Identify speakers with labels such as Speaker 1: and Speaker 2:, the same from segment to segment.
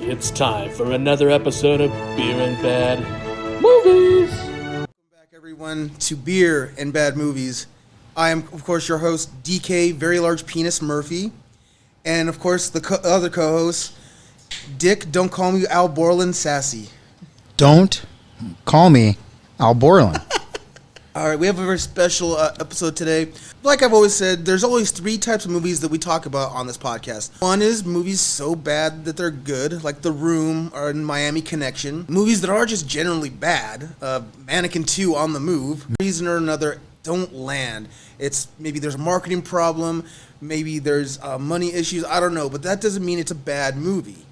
Speaker 1: It's time for another episode of Beer and Bad Movies.
Speaker 2: Welcome back, everyone, to Beer and Bad Movies. I am, of course, your host, DK, Very Large Penis Murphy. And, of course, the other co-host, Dick, don't call me Al Borland Sassy.
Speaker 3: Don't call me Al Borland.
Speaker 2: All right, we have a very special episode today. Like I've always said, there's always three types of movies that we talk about on this podcast. One is movies so bad that they're good, like The Room or Miami Connection. Movies that are just generally bad, Mannequin 2 On the Move. For reason or another, don't land. It's maybe there's a marketing problem, maybe there's money issues, I don't know, but that doesn't mean it's a bad movie.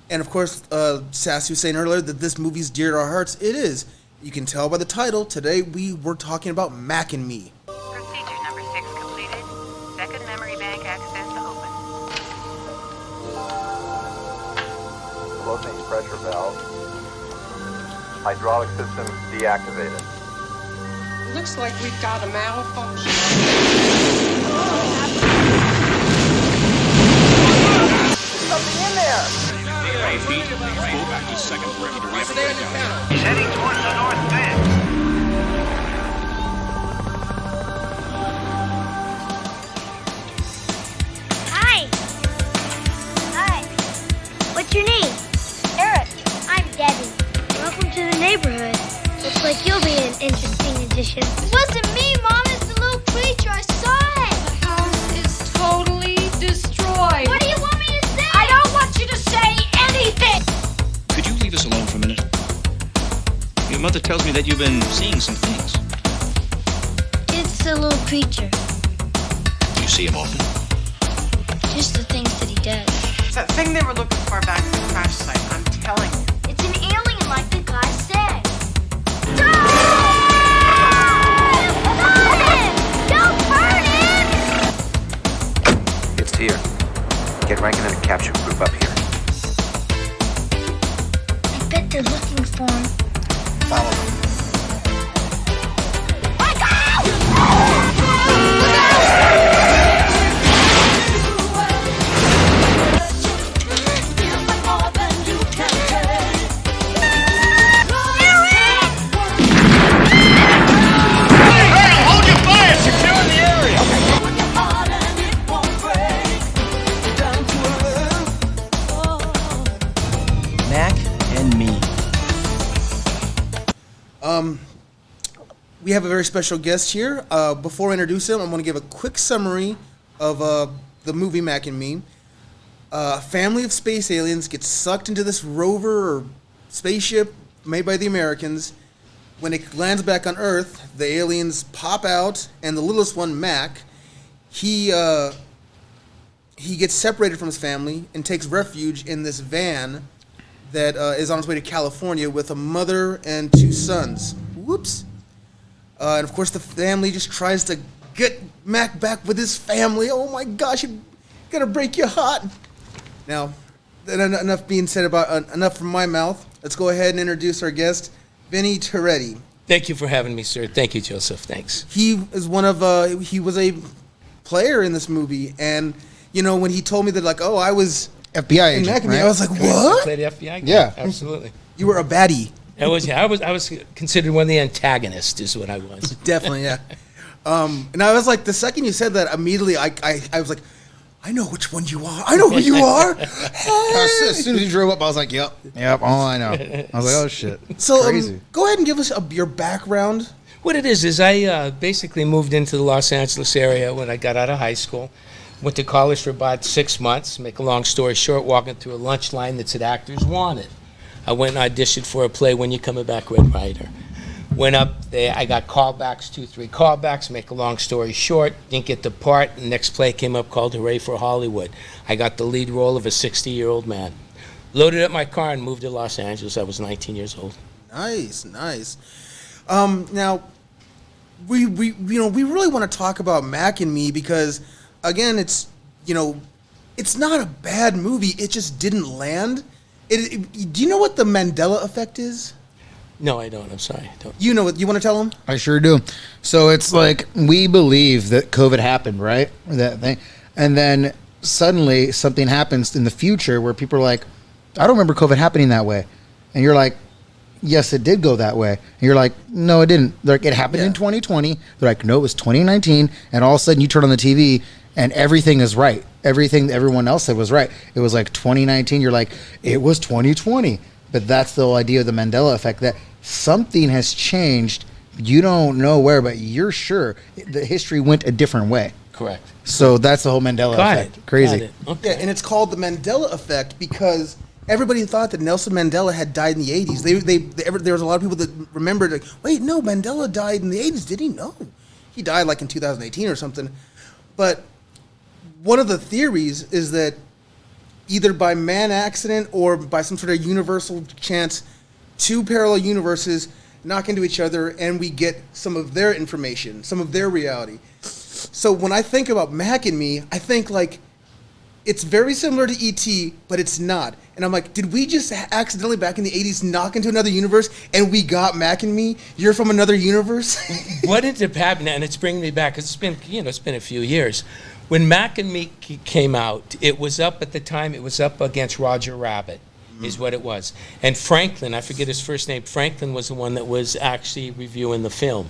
Speaker 2: And of course, Sassy was saying earlier that this movie's dear to our hearts. It is. You can tell by the title. Today we were talking about Mac and Me.
Speaker 4: Procedure number 6 completed. Second memory bank access open.
Speaker 5: Closing pressure valve. Hydraulic system deactivated.
Speaker 6: Looks like we've got a malfunction.
Speaker 5: Something in there!
Speaker 4: Heading towards the north bend.
Speaker 7: Hi. Hi. What's your name? Eric. I'm Debbie. Welcome to the neighborhood. Looks like you'll be an interesting addition. It wasn't me, Mom. It's the little creature. I saw it.
Speaker 6: The house is totally destroyed.
Speaker 7: What do you want me to say? I don't want you to say anything.
Speaker 8: Could you leave us alone for a minute? Your mother tells me that you've been seeing some things.
Speaker 7: It's a little creature.
Speaker 8: Do you see him often?
Speaker 7: Just the things that he does.
Speaker 6: It's that thing they were looking for back at the crash site. I'm telling you.
Speaker 7: It's an alien like the guy said. Don't hurt him!
Speaker 5: It's here. Get Rankin and the capture group up here.
Speaker 7: I bet they're looking for him.
Speaker 5: Follow them.
Speaker 3: Mac and Me.
Speaker 2: We have a very special guest here. Before I introduce him, I'm going to give a quick summary of the movie Mac and Me. A family of space aliens gets sucked into this rover or spaceship made by the Americans. When it lands back on Earth, the aliens pop out, and the littlest one, Mac, he gets separated from his family and takes refuge in this van that is on its way to California with a mother and two sons. Whoops. And of course, the family just tries to get Mac back with his family. Oh my gosh, you're gonna break your heart. Now, enough being said about enough from my mouth. Let's go ahead and introduce our guest, Vinnie Torrente.
Speaker 1: Thank you for having me, sir. Thank you, Joseph. Thanks.
Speaker 2: He is he was a player in this movie, and you know when he told me that I was
Speaker 3: FBI
Speaker 2: in
Speaker 3: agent,
Speaker 2: Mac and Me,
Speaker 3: right?
Speaker 2: I was like,
Speaker 1: I
Speaker 2: what?
Speaker 1: played the FBI guy.
Speaker 3: Yeah.
Speaker 1: Absolutely.
Speaker 2: You were a baddie.
Speaker 1: I was considered one of the antagonists, is what I was.
Speaker 2: Definitely, yeah. And I was like, the second you said that, immediately I was like, I know which one you are. I know who you are.
Speaker 3: As soon as he drove up, I was like, yep, all I know. I was like, oh, shit.
Speaker 2: So
Speaker 3: Crazy.
Speaker 2: go ahead and give us your background.
Speaker 1: What it is I basically moved into the Los Angeles area when I got out of high school. Went to college for about 6 months. Make a long story short, walking through a lunch line that said Actors Wanted. I went and auditioned for a play, When You Coming Back, Red Ryder. Went up there, I got callbacks, 2-3 callbacks. Make a long story short, didn't get the part. The next play came up called Hooray for Hollywood. I got the lead role of a 60-year-old man. Loaded up my car and moved to Los Angeles. I was 19 years old.
Speaker 2: Nice. Now, we really want to talk about Mac and Me because, again, it's not a bad movie. It just didn't land. Do you know what the Mandela effect is?
Speaker 1: No, I don't. I'm sorry. I don't.
Speaker 2: You know what? You want to tell them?
Speaker 3: I sure do. So it's like we believe that COVID happened, right? That thing. And then suddenly something happens in the future where people are like, I don't remember COVID happening that way. And you're like, yes, it did go that way. And you're like, no, it didn't. They're like, it happened in 2020. They're like, no, it was 2019. And all of a sudden you turn on the TV and everything is right. Everything that everyone else said was right. It was like 2019. You're like, it was 2020. But that's the whole idea of the Mandela effect, that something has changed. You don't know where, but you're sure the history went a different way.
Speaker 1: Correct.
Speaker 3: So that's the whole Mandela effect.
Speaker 1: Got
Speaker 3: Crazy.
Speaker 1: it. Okay.
Speaker 2: Yeah, and it's called the Mandela effect because everybody thought that Nelson Mandela had died in the 80s. There was a lot of people that remembered, like, wait, no, Mandela died in the 80s. Did he? No. He died like in 2018 or something. But one of the theories is that either by man accident or by some sort of universal chance, two parallel universes knock into each other and we get some of their information, some of their reality. So when I think about Mac and Me, I think like it's very similar to E.T., but it's not. And I'm like, did we just accidentally back in the 80s knock into another universe and we got Mac and Me? You're from another universe?
Speaker 1: What ended up happening, and it's bringing me back, 'cause it's been a few years. When Mac and Me came out, it was up at the time, it was up against Roger Rabbit, is what it was. And Franklin, I forget his first name, Franklin was the one that was actually reviewing the film.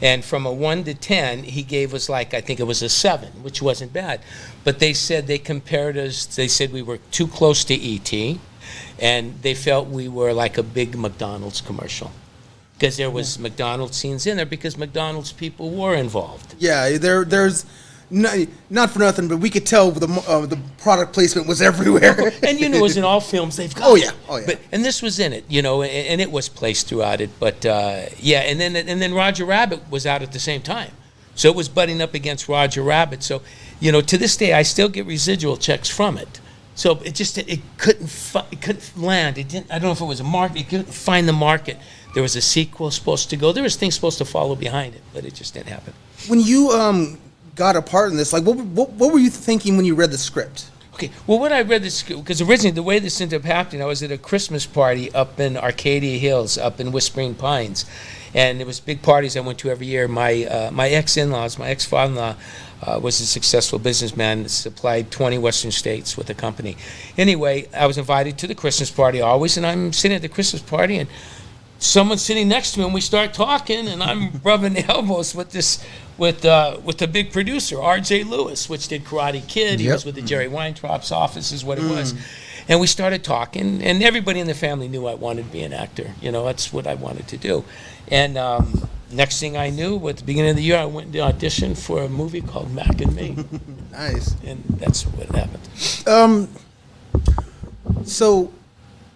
Speaker 1: And from a 1 to 10, he gave us like, I think it was a 7, which wasn't bad. But they said they compared us, they said we were too close to E.T., and they felt we were like a big McDonald's commercial. Because there was McDonald's scenes in there because McDonald's people were involved.
Speaker 2: Yeah, there's not for nothing, but we could tell the product placement was everywhere.
Speaker 1: And it was in all films they've got.
Speaker 2: Oh yeah.
Speaker 1: And this was in it, and it was placed throughout it. But yeah, and then Roger Rabbit was out at the same time, so it was butting up against Roger Rabbit. So to this day, I still get residual checks from it. So it couldn't land. It didn't. I don't know if it was a market. It couldn't find the market. There was a sequel supposed to go. There was things supposed to follow behind it, but it just didn't happen.
Speaker 2: When you got a part in this, like what were you thinking when you read the script?
Speaker 1: Okay, well, when I read this, because originally the way this ended up happening, I was at a Christmas party up in Arcadia Hills, up in Whispering Pines, and there was big parties I went to every year. My ex-in-laws, my ex-father-in-law, was a successful businessman that supplied 20 Western states with a company. Anyway, I was invited to the Christmas party always, and I'm sitting at the Christmas party, and someone's sitting next to me, and we start talking, and I'm rubbing elbows with the big producer, R.J. Lewis, which did Karate Kid. He was with the Jerry Weintrop's office, is what it was. And we started talking, and everybody in the family knew I wanted to be an actor. That's what I wanted to do. And next thing I knew, at the beginning of the year, I went to audition for a movie called Mac and Me.
Speaker 2: Nice.
Speaker 1: And that's what happened.
Speaker 2: So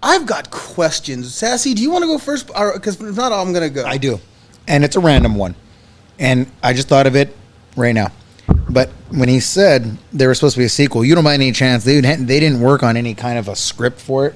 Speaker 2: I've got questions. Sassy, do you want to go first? Because if not, I'm going to go.
Speaker 3: I do. And it's a random one. And I just thought of it right now. But when he said there was supposed to be a sequel, you don't by any chance, they didn't work on any kind of a script for it.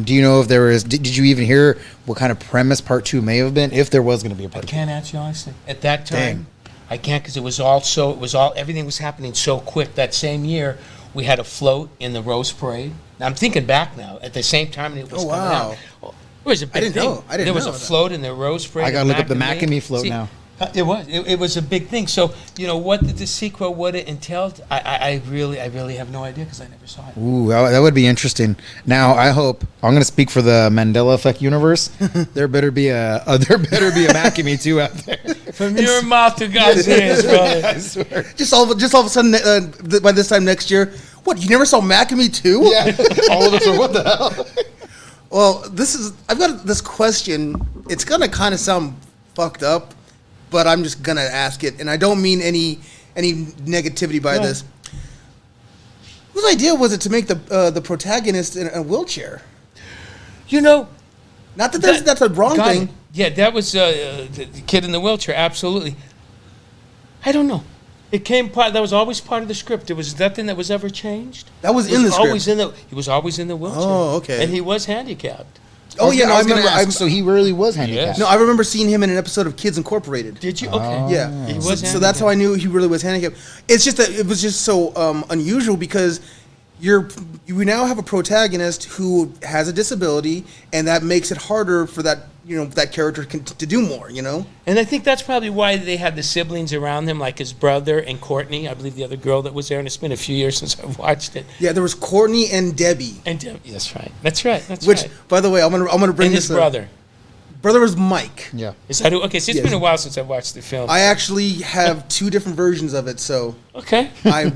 Speaker 3: Do you know if there was, did you even hear what kind of premise part 2 may have been, if there was going to be a part 2?
Speaker 1: I can't answer you honestly. At that time, I can't, because everything was happening so quick. That same year, we had a float in the Rose Parade. Now, I'm thinking back now, at the same time it was coming out. It was a big thing. There was a float in the Rose Parade.
Speaker 3: I got to look up the Mac and Me float now.
Speaker 1: It was a big thing. So, what the sequel would it entailed, I really have no idea, because I never saw it.
Speaker 3: Ooh, that would be interesting. Now, I hope, I'm going to speak for the Mandela Effect universe. There better be a Mac and Me too out there.
Speaker 1: From your mouth to God's ears, brother.
Speaker 3: I swear.
Speaker 2: Just all of a sudden, by this time next year, what, you never saw Mac and Me too?
Speaker 3: Yeah. All of us are, what the hell?
Speaker 2: Well, I've got this question. It's going to kind of sound fucked up, but I'm just going to ask it, and I don't mean any negativity by this. Whose idea was it to make the protagonist in a wheelchair?
Speaker 1: Not
Speaker 2: that that's a wrong thing.
Speaker 1: Yeah, that was the kid in the wheelchair, absolutely. I don't know. That was always part of the script. There was nothing that was ever changed.
Speaker 2: That was in the script.
Speaker 1: He was always in the wheelchair.
Speaker 2: Oh, okay.
Speaker 1: And he was handicapped.
Speaker 2: Oh yeah, I remember.
Speaker 3: So he really was handicapped.
Speaker 1: Yes.
Speaker 2: No, I remember seeing him in an episode of Kids Incorporated.
Speaker 1: Did you? Okay.
Speaker 2: Yeah.
Speaker 1: He was
Speaker 2: so that's how I knew he really was handicapped. It's just that it was just so unusual, because you now have a protagonist who has a disability, and that makes it harder for that that character to do more.
Speaker 1: And I think that's probably why they had the siblings around him, like his brother and Courtney, I believe the other girl that was there, and it's been a few years since I've watched it.
Speaker 2: Yeah, there was Courtney and Debbie.
Speaker 1: And Debbie, that's right. That's right.
Speaker 2: Which, by the way, I'm gonna bring
Speaker 1: and
Speaker 2: this
Speaker 1: his
Speaker 2: up.
Speaker 1: brother.
Speaker 2: Brother was Mike.
Speaker 3: Yeah.
Speaker 1: Is that okay? So it's been a while since I've watched the film.
Speaker 2: I actually have two different versions of it, so
Speaker 1: okay.
Speaker 2: I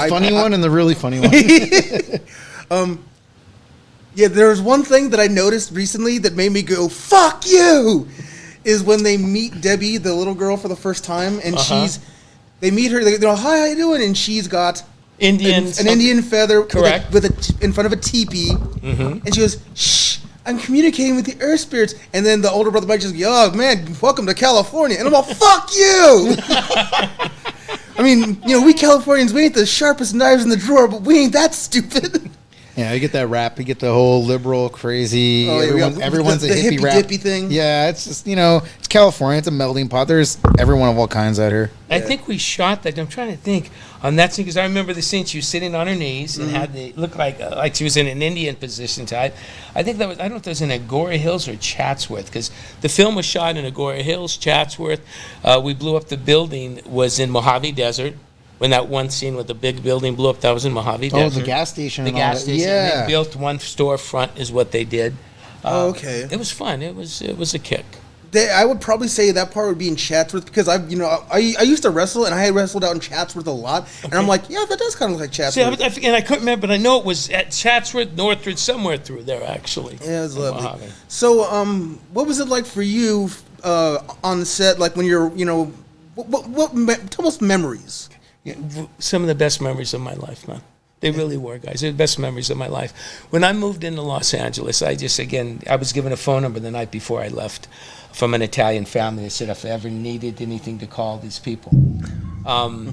Speaker 3: funny one and the really funny one.
Speaker 2: Yeah, there was one thing that I noticed recently that made me go, fuck you, is when they meet Debbie, the little girl, for the first time, and they meet her, they go, hi, how you doing? And she's got an Indian feather
Speaker 1: correct.
Speaker 2: in front of a teepee, and she goes, shh, I'm communicating with the earth spirits. And then the older brother Mike just goes, oh, man, welcome to California. And I'm all, fuck you! I mean, we Californians, we ain't the sharpest knives in the drawer, but we ain't that stupid.
Speaker 3: Yeah, you get that rap. You get the whole liberal, crazy. Everyone's
Speaker 2: the
Speaker 3: a hippie rap
Speaker 2: hippy-dippy thing.
Speaker 3: Yeah, it's just it's California. It's a melting pot. There's everyone of all kinds out here.
Speaker 1: I think we shot that. I'm trying to think on that scene because I remember the scene. She was sitting on her knees and had looked like she was in an Indian position type. I think that was. I don't know if that was in Agoura Hills or Chatsworth because the film was shot in Agoura Hills, Chatsworth. We blew up the building was in Mojave Desert. When that one scene with the big building blew up, that was in Mojave Desert.
Speaker 3: Oh, the gas station.
Speaker 1: The
Speaker 3: and all
Speaker 1: gas
Speaker 3: that.
Speaker 1: station.
Speaker 3: Yeah.
Speaker 1: They built one storefront is what they did.
Speaker 2: Okay.
Speaker 1: It was fun. It was a kick.
Speaker 2: I would probably say that part would be in Chatsworth because I used to wrestle and I had wrestled out in Chatsworth a lot, and I'm like, yeah, that does kind of look like Chatsworth.
Speaker 1: See, and I couldn't remember, but I know it was at Chatsworth, Northridge, somewhere through there actually.
Speaker 2: Yeah, it was lovely.
Speaker 1: Mojave.
Speaker 2: So, what was it like for you on the set? Like when you're, tell us memories.
Speaker 1: Yeah, some of the best memories of my life, man. They really were, guys. They're the best memories of my life. When I moved into Los Angeles, I was given a phone number the night before I left from an Italian family that said if I ever needed anything to call these people.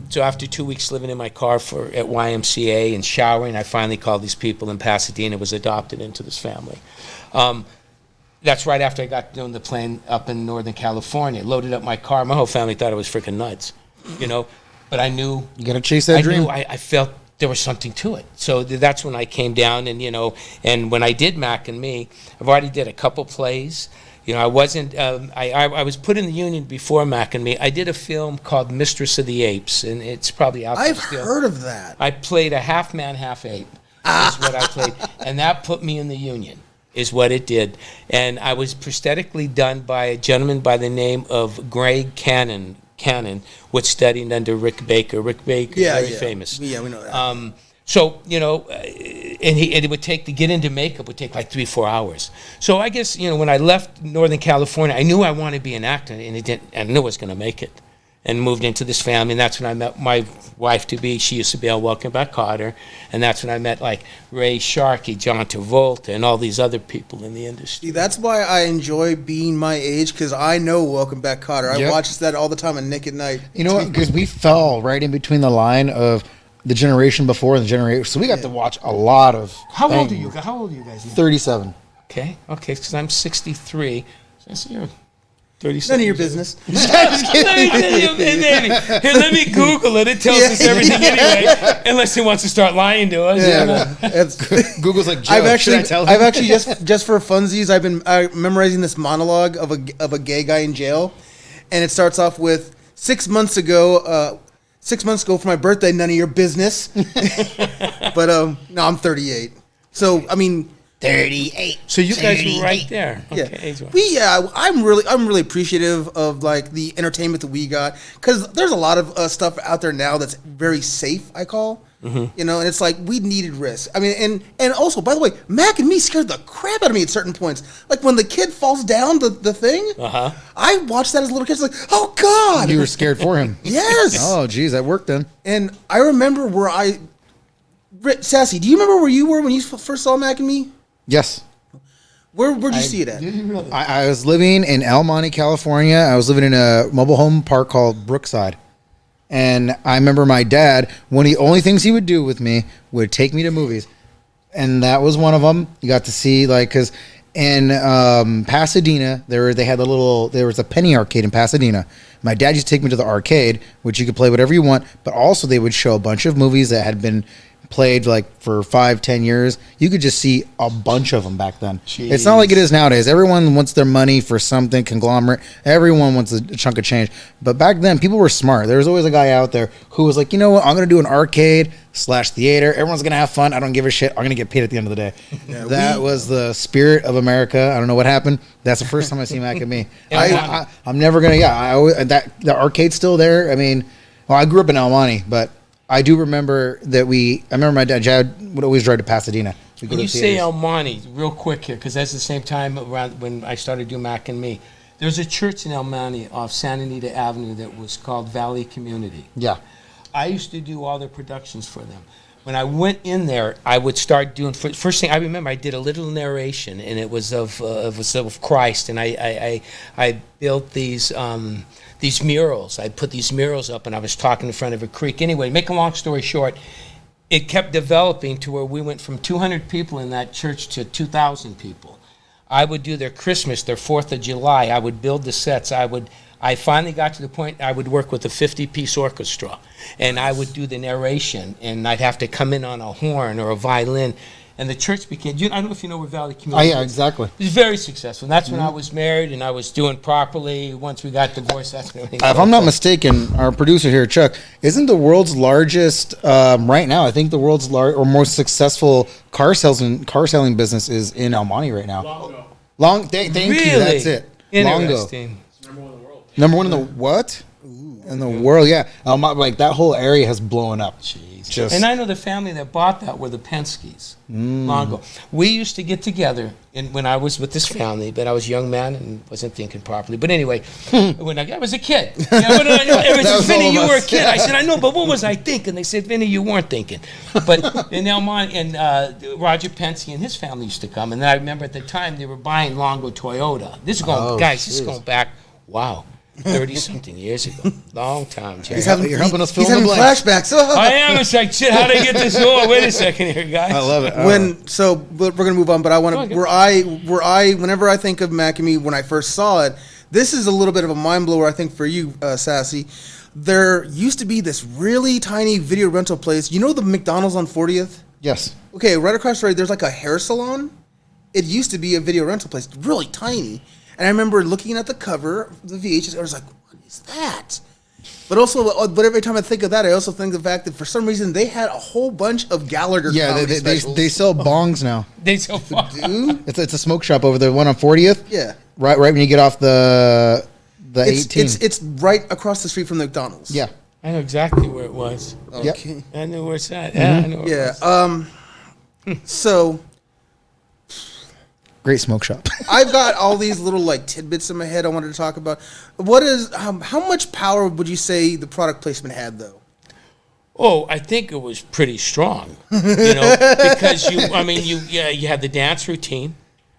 Speaker 1: So after 2 weeks living in my car at YMCA and showering, I finally called these people in Pasadena, was adopted into this family. That's right after I got on the plane up in Northern California, loaded up my car. My whole family thought I was freaking nuts, But I knew
Speaker 3: you got to chase that dream.
Speaker 1: I felt there was something to it. So that's when I came down, and and when I did Mac and Me, I've already did a couple plays. I wasn't. I was put in the union before Mac and Me. I did a film called Mistress of the Apes, and it's probably out there
Speaker 2: I've
Speaker 1: still.
Speaker 2: heard of that.
Speaker 1: I played a half man, half ape. Is what I played, and that put me in the union. Is what it did, and I was prosthetically done by a gentleman by the name of Greg Cannon, which studied under Rick Baker. Rick Baker, very famous.
Speaker 2: Yeah, we know that.
Speaker 1: So, and it would take, to get into makeup would take like 3-4 hours. So I guess, when I left Northern California, I knew I wanted to be an actor, and I knew I was going to make it. And moved into this family, and that's when I met my wife-to-be. She used to be on Welcome Back, Kotter, and that's when I met, like, Ray Sharkey, John Travolta, and all these other people in the industry.
Speaker 2: See, that's why I enjoy being my age, because I know Welcome Back, Kotter. I watch that all the time on Nick at Night.
Speaker 3: You know what? Because we fell right in between the line of the generation before and the generation. So we got to watch a lot of
Speaker 1: How old are you guys?
Speaker 3: 37.
Speaker 1: Okay, because I'm 63. So I see you're 37.
Speaker 2: None of your business.
Speaker 1: Maybe. Here, let me Google it. It tells us everything anyway, unless he wants to start lying to us.
Speaker 3: Google's like, Joe,
Speaker 2: I've actually
Speaker 3: just
Speaker 2: just for funsies, I've been memorizing this monologue of a gay guy in jail, and it starts off with 6 months ago. 6 months ago for my birthday, none of your business. But no, I'm 38. So I mean.
Speaker 3: 38.
Speaker 1: So you guys were right there. Okay,
Speaker 2: I'm really appreciative of like the entertainment that we got, because there's a lot of stuff out there now that's very safe. I call, and it's like we needed risk. I mean, and also, by the way, Mac and Me scared the crap out of me at certain points. Like when the kid falls down the thing. I watched that as a little kid. It's like, oh God,
Speaker 3: you were scared for him.
Speaker 2: Yes.
Speaker 3: Oh, geez, that worked then.
Speaker 2: And I remember Sassy, do you remember where you were when you first saw Mac and Me?
Speaker 3: Yes.
Speaker 2: Where'd you see it at?
Speaker 3: I was living in El Monte, California. I was living in a mobile home park called Brookside. And I remember my dad, one of the only things he would do with me would take me to movies. And that was one of them. You got to see, like, because in Pasadena, there was a penny arcade in Pasadena. My dad used to take me to the arcade, which you could play whatever you want, but also they would show a bunch of movies that had been played like for 5-10 years, you could just see a bunch of them back then.
Speaker 1: Jeez.
Speaker 3: It's not like it is nowadays. Everyone wants their money for something, conglomerate. Everyone wants a chunk of change. But back then, people were smart. There was always a guy out there who was like, you know what, I'm going to do an arcade/theater. Everyone's going to have fun. I don't give a shit. I'm going to get paid at the end of the day.
Speaker 2: Yeah,
Speaker 3: that was the spirit of America. I don't know what happened. That's the first time I see Mac and Me. I'm never going to, the arcade's still there. I mean, well, I grew up in El Monte, but I do remember that I remember my dad would always drive to Pasadena.
Speaker 1: When you say El Monte, real quick here, because that's the same time around when I started doing Mac and Me. There's a church in El Monte off Santa Anita Avenue that was called Valley Community.
Speaker 3: Yeah.
Speaker 1: I used to do all their productions for them. When I went in there, I would start doing, first thing I remember, I did a little narration, and it was of Christ, and I built these murals. I put these murals up, and I was talking in front of a creek. Anyway, make a long story short, it kept developing to where we went from 200 people in that church to 2,000 people. I would do their Christmas, their 4th of July. I would build the sets. I finally got to the point I would work with a 50-piece orchestra, and I would do the narration, and I'd have to come in on a horn or a violin. And the church became, I don't know if you know where Valley Community is.
Speaker 3: Oh, yeah, exactly.
Speaker 1: It was very successful. And that's when I was married and I was doing properly. Once we got divorced, that's when everything
Speaker 3: If I'm not mistaken, our producer here, Chuck, isn't the world's largest, right now, I think the world's most successful car selling business is in El Monte right now. Thank you, that's it.
Speaker 1: Interesting.
Speaker 3: Number one in the what? In the world, yeah. Like that whole area has blown up.
Speaker 1: Jeez. And I know the family that bought that were the Penskes long ago. We used to get together when I was with this family, but I was a young man and wasn't thinking properly. But anyway, when I was a kid. Everyone said, Vinny, you were a kid. I said, I know, but what was I thinking? They said, Vinny, you weren't thinking. But in El Monte, and Roger Penske and his family used to come. And then I remember at the time they were buying Longo Toyota. This is going, this is going back, wow. 30-something years ago. Long time, Jerry.
Speaker 3: You're helping us fill
Speaker 2: He's
Speaker 3: in the
Speaker 2: having
Speaker 3: blanks.
Speaker 2: flashbacks.
Speaker 1: I am. It's like, shit, how did I get this? Oh, wait a second here, guys.
Speaker 3: I love it.
Speaker 2: We're gonna move on, but I want to. Whenever I think of Mac and Me, when I first saw it, this is a little bit of a mind blower. I think for you, Sassy. There used to be this really tiny video rental place. You know the McDonald's on 40th?
Speaker 3: Yes.
Speaker 2: Okay, right across the road, there's like a hair salon. It used to be a video rental place, really tiny. And I remember looking at the cover of the VHS, I was like, what is that? But every time I think of that, I also think of the fact that for some reason they had a whole bunch of Gallagher comedy specials.
Speaker 3: They sell bongs now.
Speaker 1: They sell bongs.
Speaker 3: It's a smoke shop over there, one on 40th.
Speaker 2: Yeah.
Speaker 3: Right when you get off the 18.
Speaker 2: It's right across the street from the McDonald's.
Speaker 3: Yeah.
Speaker 1: I know exactly where it was.
Speaker 2: Okay.
Speaker 1: Yep. I know where it's at.
Speaker 3: Mm-hmm.
Speaker 1: Yeah, I know where it was.
Speaker 2: So
Speaker 3: great smoke shop.
Speaker 2: I've got all these little like tidbits in my head I wanted to talk about. What is how much power would you say the product placement had though?
Speaker 1: Oh, I think it was pretty strong. Because you had the dance routine.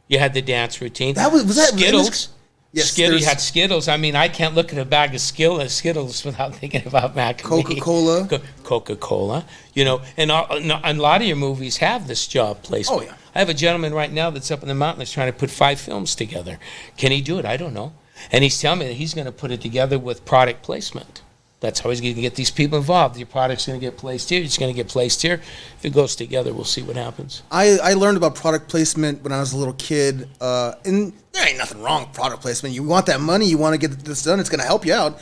Speaker 2: That was that
Speaker 1: Skittles.
Speaker 2: Yes,
Speaker 1: Skittles. You had Skittles. I mean, I can't look at a bag of Skittles without thinking about Mac and Me.
Speaker 2: Coca-Cola.
Speaker 1: Coca-Cola. And a lot of your movies have this job placement.
Speaker 2: Oh, yeah.
Speaker 1: I have a gentleman right now that's up in the mountain that's trying to put 5 films together. Can he do it? I don't know. And he's telling me that he's going to put it together with product placement. That's how he's going to get these people involved. Your product's going to get placed here. It's going to get placed here. If it goes together, we'll see what happens.
Speaker 2: I learned about product placement when I was a little kid. And there ain't nothing wrong with product placement. You want that money. You want to get this done. It's going to help you out.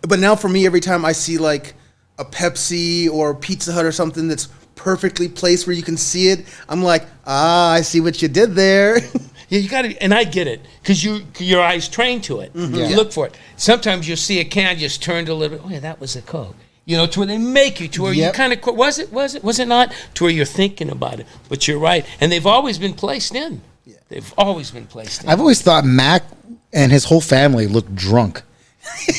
Speaker 2: But now for me, every time I see like a Pepsi or Pizza Hut or something that's perfectly placed where you can see it, I'm like, I see what you did there.
Speaker 1: Yeah, you got to, and I get it, because your eyes trained to it. Mm-hmm. You look for it. Sometimes you'll see a can just turned a little bit. Oh yeah, that was a Coke. To where they make you to where you kind of was it not to where you're thinking about it. But you're right, and they've always been placed in. Yeah. They've always been placed in.
Speaker 3: I've always thought Mac and his whole family looked drunk.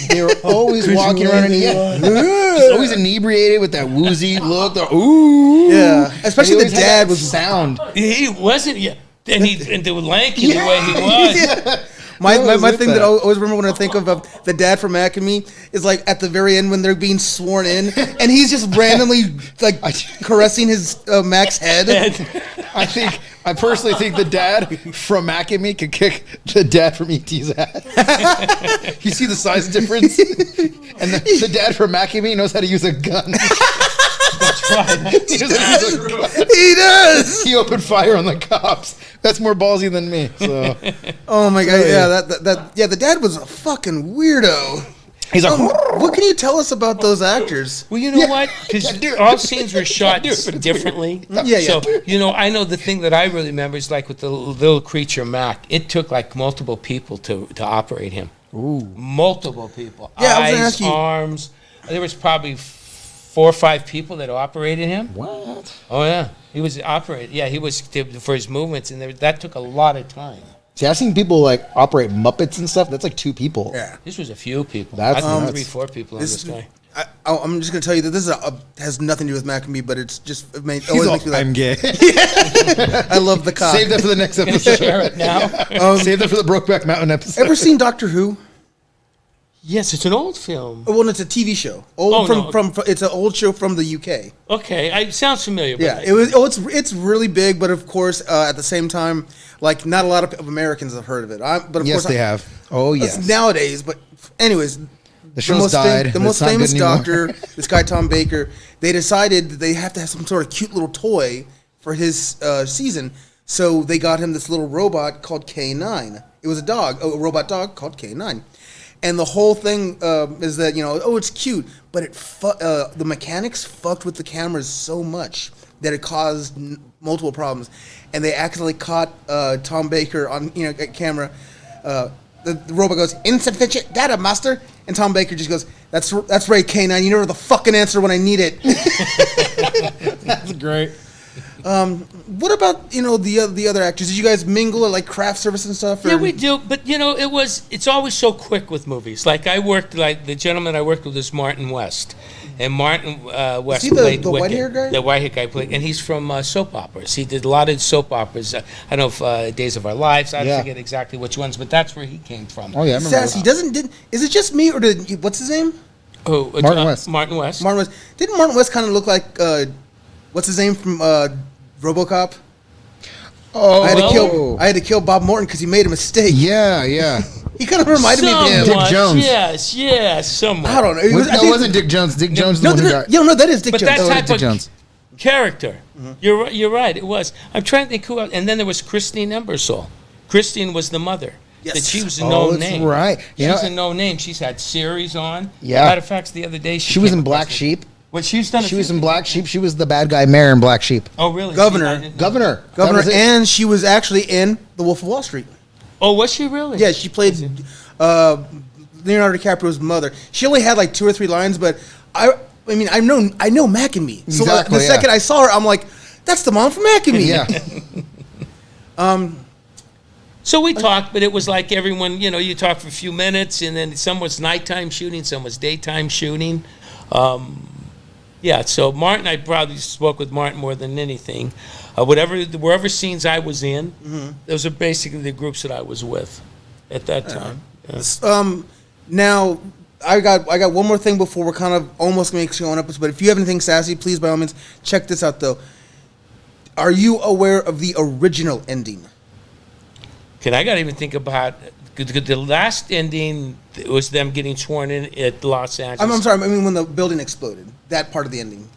Speaker 3: They were always walking around just always inebriated with that woozy look. Ooh,
Speaker 2: yeah. Especially the dad was
Speaker 3: sound.
Speaker 1: He wasn't. Yeah. And they were lanky the way he was.
Speaker 2: Yeah. My thing that I always remember when I think of the dad from Mac and Me is like at the very end when they're being sworn in, and he's just randomly like caressing his Mac's head.
Speaker 3: I personally think the dad from Mac and Me could kick the dad from E.T.'s ass. You see the size difference? And the dad from Mac and Me knows how to use a gun. He doesn't use a-
Speaker 2: He does.
Speaker 3: He opened fire on the cops. That's more ballsy than me. So
Speaker 2: Oh my god, yeah, the dad was a fucking weirdo.
Speaker 3: he's like,
Speaker 2: What can you tell us about those actors?
Speaker 1: Well, you know what? Because all scenes were shot differently.
Speaker 2: Yeah.
Speaker 1: So, I know the thing that I really remember is like with the little creature Mac, it took like multiple people to operate him.
Speaker 3: ooh,
Speaker 1: Multiple people.
Speaker 2: Yeah, I was gonna
Speaker 1: Eyes,
Speaker 2: ask you-
Speaker 1: arms. There was probably 4 or 5 people that operated him.
Speaker 3: what?
Speaker 1: Oh, yeah. He was operated. Yeah, he was for his movements, and that took a lot of time.
Speaker 3: See, I've seen people like operate Muppets and stuff. That's like 2 people.
Speaker 2: Yeah.
Speaker 1: This was a few people.
Speaker 3: That's
Speaker 1: I think
Speaker 3: nuts.
Speaker 1: 3, 4 people on this guy.
Speaker 2: I'm just gonna tell you that this is has nothing to do with Mac and me, but it's just
Speaker 3: He's
Speaker 2: always
Speaker 3: all,
Speaker 2: makes me laugh.
Speaker 3: I'm gay.
Speaker 2: I love the cop.
Speaker 3: Save that for the next episode.
Speaker 1: Share it now.
Speaker 3: Save that for the Brokeback Mountain episode.
Speaker 2: Ever seen Doctor Who?
Speaker 1: Yes, it's an old film.
Speaker 2: Well, it's a TV show. It's an old show from the UK.
Speaker 1: Okay, it sounds familiar. But
Speaker 2: Yeah, it was. Oh, it's really big, but of course, at the same time, like not a lot of Americans have heard of it. But of
Speaker 3: Yes,
Speaker 2: course,
Speaker 3: they have. Oh,
Speaker 2: that's
Speaker 3: yes.
Speaker 2: nowadays. But anyways,
Speaker 3: The show's died.
Speaker 2: the
Speaker 3: It's
Speaker 2: most
Speaker 3: not good
Speaker 2: famous
Speaker 3: anymore.
Speaker 2: doctor, this guy Tom Baker, they decided that they have to have some sort of cute little toy for his season. So they got him this little robot called K9. It was a robot dog called K9. And the whole thing is that, it's cute, but the mechanics fucked with the cameras so much that it caused multiple problems. And they accidentally caught Tom Baker on camera. The robot goes, "Insufficient data, master." And Tom Baker just goes, That's right, K9. You know the fucking answer when I need it."
Speaker 3: That's great.
Speaker 2: What about the other actors? Did you guys mingle at like craft service and stuff? Or?
Speaker 1: Yeah, we do, but it's always so quick with movies. Like the gentleman I worked with is Martin West, and Martin West
Speaker 2: Is he
Speaker 1: played
Speaker 2: the
Speaker 1: Wicked.
Speaker 2: white-haired guy?
Speaker 1: The white-haired guy played, and he's from soap operas. He did a lot of soap operas. I don't know if Days of Our Lives. I
Speaker 3: Yeah.
Speaker 1: forget exactly which ones, but that's where he came from.
Speaker 3: Oh, yeah, I remember
Speaker 2: Sassy
Speaker 3: that.
Speaker 2: is it just me or what's his name?
Speaker 1: Oh,
Speaker 3: Martin West.
Speaker 1: Martin West.
Speaker 2: Martin West. Didn't Martin West kind of look like what's his name from RoboCop?
Speaker 3: Oh,
Speaker 2: I had to kill Bob Morton because he made a mistake.
Speaker 3: Yeah.
Speaker 2: He kind of reminded me of him.
Speaker 3: Dick Jones.
Speaker 1: Yes, somewhat.
Speaker 2: I don't know.
Speaker 3: It wasn't Dick Jones. Dick Jones is the one who got.
Speaker 2: No, that is Dick
Speaker 1: But
Speaker 2: Jones.
Speaker 1: that
Speaker 3: Oh,
Speaker 1: type
Speaker 3: Dick
Speaker 1: of
Speaker 3: Jones.
Speaker 1: character. You're right. It was. I'm trying to think who else. And then there was Christine Embersol. Christine was the mother.
Speaker 2: Yes.
Speaker 1: That she was a
Speaker 3: Oh,
Speaker 1: known
Speaker 3: that's
Speaker 1: name.
Speaker 3: right. You
Speaker 1: She's
Speaker 3: know-
Speaker 1: a known name. She's had series on.
Speaker 3: Yeah.
Speaker 1: Matter of fact, the other day
Speaker 3: She was
Speaker 1: came
Speaker 3: in Black
Speaker 1: across it.
Speaker 3: Sheep.
Speaker 1: What she's done?
Speaker 3: She was in Black Sheep. She was the bad guy mayor in Black Sheep.
Speaker 1: Oh, really?
Speaker 2: Governor.
Speaker 1: See, I didn't know.
Speaker 3: Governor. That
Speaker 2: Governor,
Speaker 3: was it.
Speaker 2: and she was actually in The Wolf of Wall Street.
Speaker 1: Oh, was she really?
Speaker 2: Yeah, she played Leonardo DiCaprio's mother. She only had like 2 or 3 lines, but I know Mac and Me. So
Speaker 3: Exactly,
Speaker 2: the
Speaker 3: yeah.
Speaker 2: second I saw her, I'm like, that's the mom from Mac and Me.
Speaker 3: Yeah.
Speaker 1: So we talked, but it was like everyone, you talk for a few minutes, and then some was nighttime shooting, some was daytime shooting. Yeah, so Martin, I probably spoke with Martin more than anything. Wherever scenes I was in, those are basically the groups that I was with at that time. Yeah.
Speaker 2: Now, I got one more thing before we're kind of almost going to go on episode. But if you have anything sassy, please by all means check this out. Though, are you aware of the original ending?
Speaker 1: I got to even think about the last ending. It was them getting sworn in at Los Angeles.
Speaker 2: I'm sorry. I mean, when the building exploded, that part of the ending.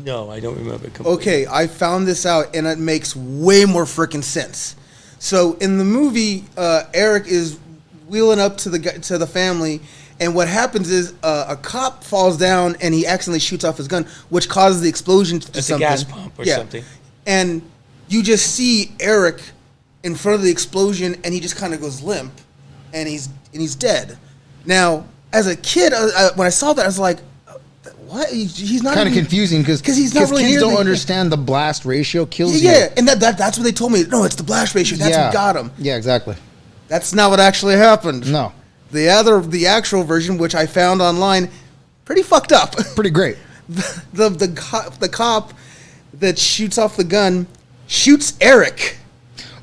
Speaker 1: No, I don't remember completely.
Speaker 2: Okay, I found this out, and it makes way more freaking sense. So in the movie, Eric is wheeling up to the family, and what happens is a cop falls down, and he accidentally shoots off his gun, which causes the explosion to
Speaker 1: It's a
Speaker 2: something.
Speaker 1: gas pump or something.
Speaker 2: And you just see Eric in front of the explosion, and he just kind of goes limp, and he's dead. Now, as a kid, when I saw that, I was like, what? He's not
Speaker 3: Kind of
Speaker 2: even-
Speaker 3: confusing because
Speaker 2: he's not really
Speaker 3: kids
Speaker 2: near
Speaker 3: don't
Speaker 2: the-
Speaker 3: understand the blast ratio kills
Speaker 2: Yeah,
Speaker 3: you.
Speaker 2: and that's what they told me. No, it's the blast ratio. That's what got him.
Speaker 3: Yeah, exactly.
Speaker 2: That's not what actually happened.
Speaker 3: No,
Speaker 2: The actual version, which I found online, pretty fucked up.
Speaker 3: pretty great.
Speaker 2: The cop that shoots off the gun shoots Eric.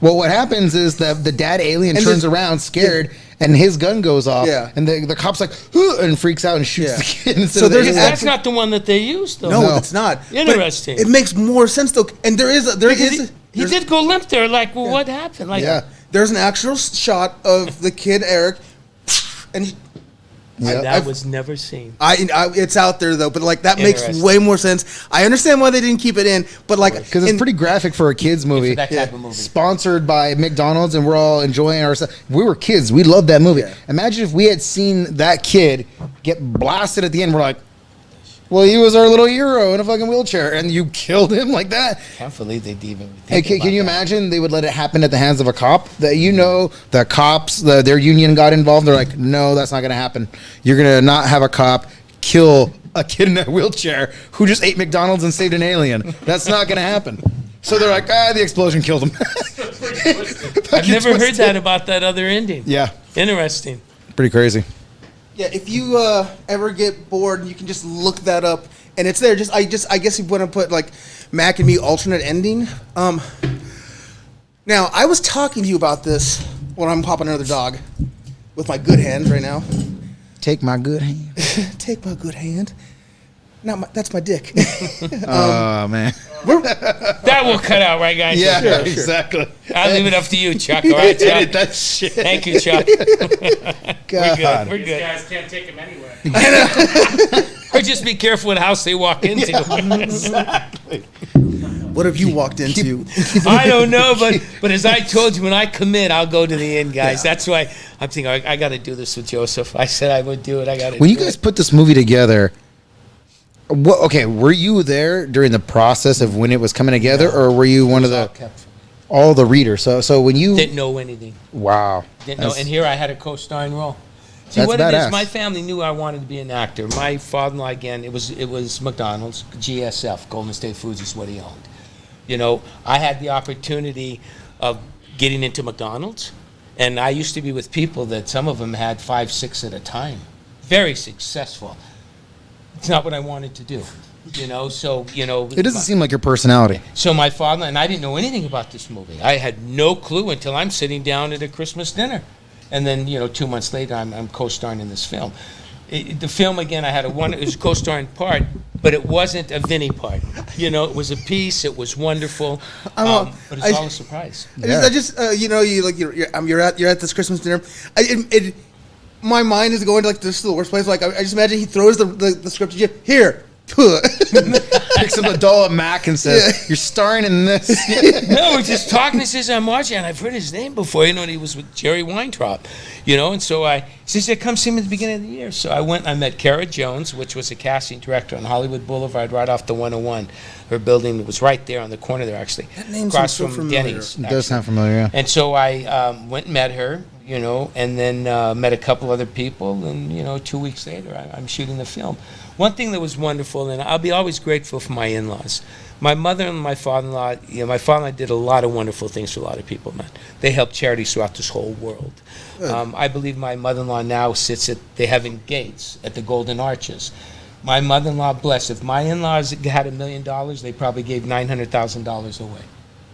Speaker 3: Well, what happens is that the dad alien
Speaker 2: And
Speaker 3: turns
Speaker 2: the-
Speaker 3: around scared, and his gun goes off.
Speaker 2: Yeah.
Speaker 3: And the cop's like, "Huh," and freaks out and shoots
Speaker 2: Yeah.
Speaker 3: the kid instead
Speaker 2: So
Speaker 3: of the
Speaker 2: there's
Speaker 3: alien.
Speaker 1: That's not the one that they used, though.
Speaker 2: No,
Speaker 3: No.
Speaker 2: it's not. But
Speaker 1: Interesting.
Speaker 2: it makes more sense though, and there is
Speaker 1: Because he did go limp there. Like, well, what happened? Like,
Speaker 3: Yeah.
Speaker 2: there's an actual shot of the kid Eric, and
Speaker 1: That was never seen.
Speaker 2: It's out there though, but like that makes
Speaker 1: Interesting.
Speaker 2: way more sense. I understand why they didn't keep it in, but like
Speaker 3: Because it's pretty graphic for a kids movie.
Speaker 1: For that type of movie.
Speaker 3: Sponsored by McDonald's, and we're all enjoying ourselves. We were kids. We loved that movie.
Speaker 2: Yeah.
Speaker 3: Imagine if we had seen that kid get blasted at the end. We're like, well, he was our little hero in a fucking wheelchair, and you killed him like that.
Speaker 1: Can't believe they'd even
Speaker 3: Hey,
Speaker 1: think
Speaker 3: can you
Speaker 1: about that.
Speaker 3: imagine they would let it happen at the hands of a cop? That the cops, their union got involved. They're like, no, that's not going to happen. You're going to not have a cop kill a kid in a wheelchair who just ate McDonald's and saved an alien. That's not going to happen. So they're like, the explosion killed him.
Speaker 1: I've never heard that about that other ending.
Speaker 3: Yeah,
Speaker 1: Interesting.
Speaker 3: pretty crazy.
Speaker 2: Yeah, if you ever get bored, you can just look that up, and it's there. I guess you want to put like Mac and Me alternate ending. Now I was talking to you about this when I'm popping another dog with my good hands right now.
Speaker 3: Take my good hand.
Speaker 2: Take my good hand. That's my dick.
Speaker 3: Oh, man.
Speaker 1: That will cut out, right, guys?
Speaker 3: Yeah,
Speaker 2: Sure.
Speaker 3: exactly.
Speaker 1: I'll leave it up to you, Chuck. All right, Chuck?
Speaker 3: Edit that shit.
Speaker 1: Thank you, Chuck.
Speaker 3: God.
Speaker 1: We're good.
Speaker 9: These guys can't take him anywhere.
Speaker 1: Or just be careful what house they walk into.
Speaker 2: What have you walked into?
Speaker 1: I don't know, but as I told you, when I commit, I'll go to the end, guys. That's why I'm thinking I got to do this with Joseph. I said I would do it. I got to.
Speaker 3: When you guys put this movie together, were you there during the process of when it was coming together, or were you one of all the readers? So when you
Speaker 1: didn't know anything.
Speaker 3: Wow.
Speaker 1: Didn't know. And here I had a co-starring role. See
Speaker 3: That's
Speaker 1: what it
Speaker 3: badass.
Speaker 1: is. My family knew I wanted to be an actor. My father-in-law, again, it was McDonald's, GSF, Golden State Foods is what he owned. You know, I had the opportunity of getting into McDonald's, and I used to be with people that some of them had 5, 6 at a time. Very successful. It's not what I wanted to do. You know, so, you know.
Speaker 3: It doesn't seem like your personality.
Speaker 1: So my father, and I didn't know anything about this movie. I had no clue until I'm sitting down at a Christmas dinner. And then, 2 months later, I'm co-starring in this film. The film, again, it was a co-starring part, but it wasn't a Vinnie part. It was a piece. It was wonderful, but it's all a surprise.
Speaker 2: You're at this Christmas dinner. My mind is going to like this is the worst place. Like I just imagine he throws the script to you. Here.
Speaker 3: Picks up a doll at Mac and says, "You're starring in this."
Speaker 1: No, we're just talking. He says, I'm watching, and I've heard his name before. And he was with Jerry Weintraub, and so he said, come see him at the beginning of the year. So I went, I met Kara Jones, which was a casting director on Hollywood Boulevard, right off the 101. Her building was right there on the corner there, actually.
Speaker 2: That name
Speaker 1: across
Speaker 2: sounds so
Speaker 1: from
Speaker 2: familiar.
Speaker 1: Denny's.
Speaker 3: It does sound familiar. Yeah.
Speaker 1: And so I went and met her, and then met a couple other people, and 2 weeks later, I'm shooting the film. One thing that was wonderful, and I'll be always grateful for my in-laws. My mother and my father-in-law, my father-in-law did a lot of wonderful things for a lot of people, man. They helped charities throughout this whole world. I believe my mother-in-law now sits they have in Gates at the Golden Arches. My mother-in-law, blessed, if my in-laws had $1 million, they probably gave $900,000 away.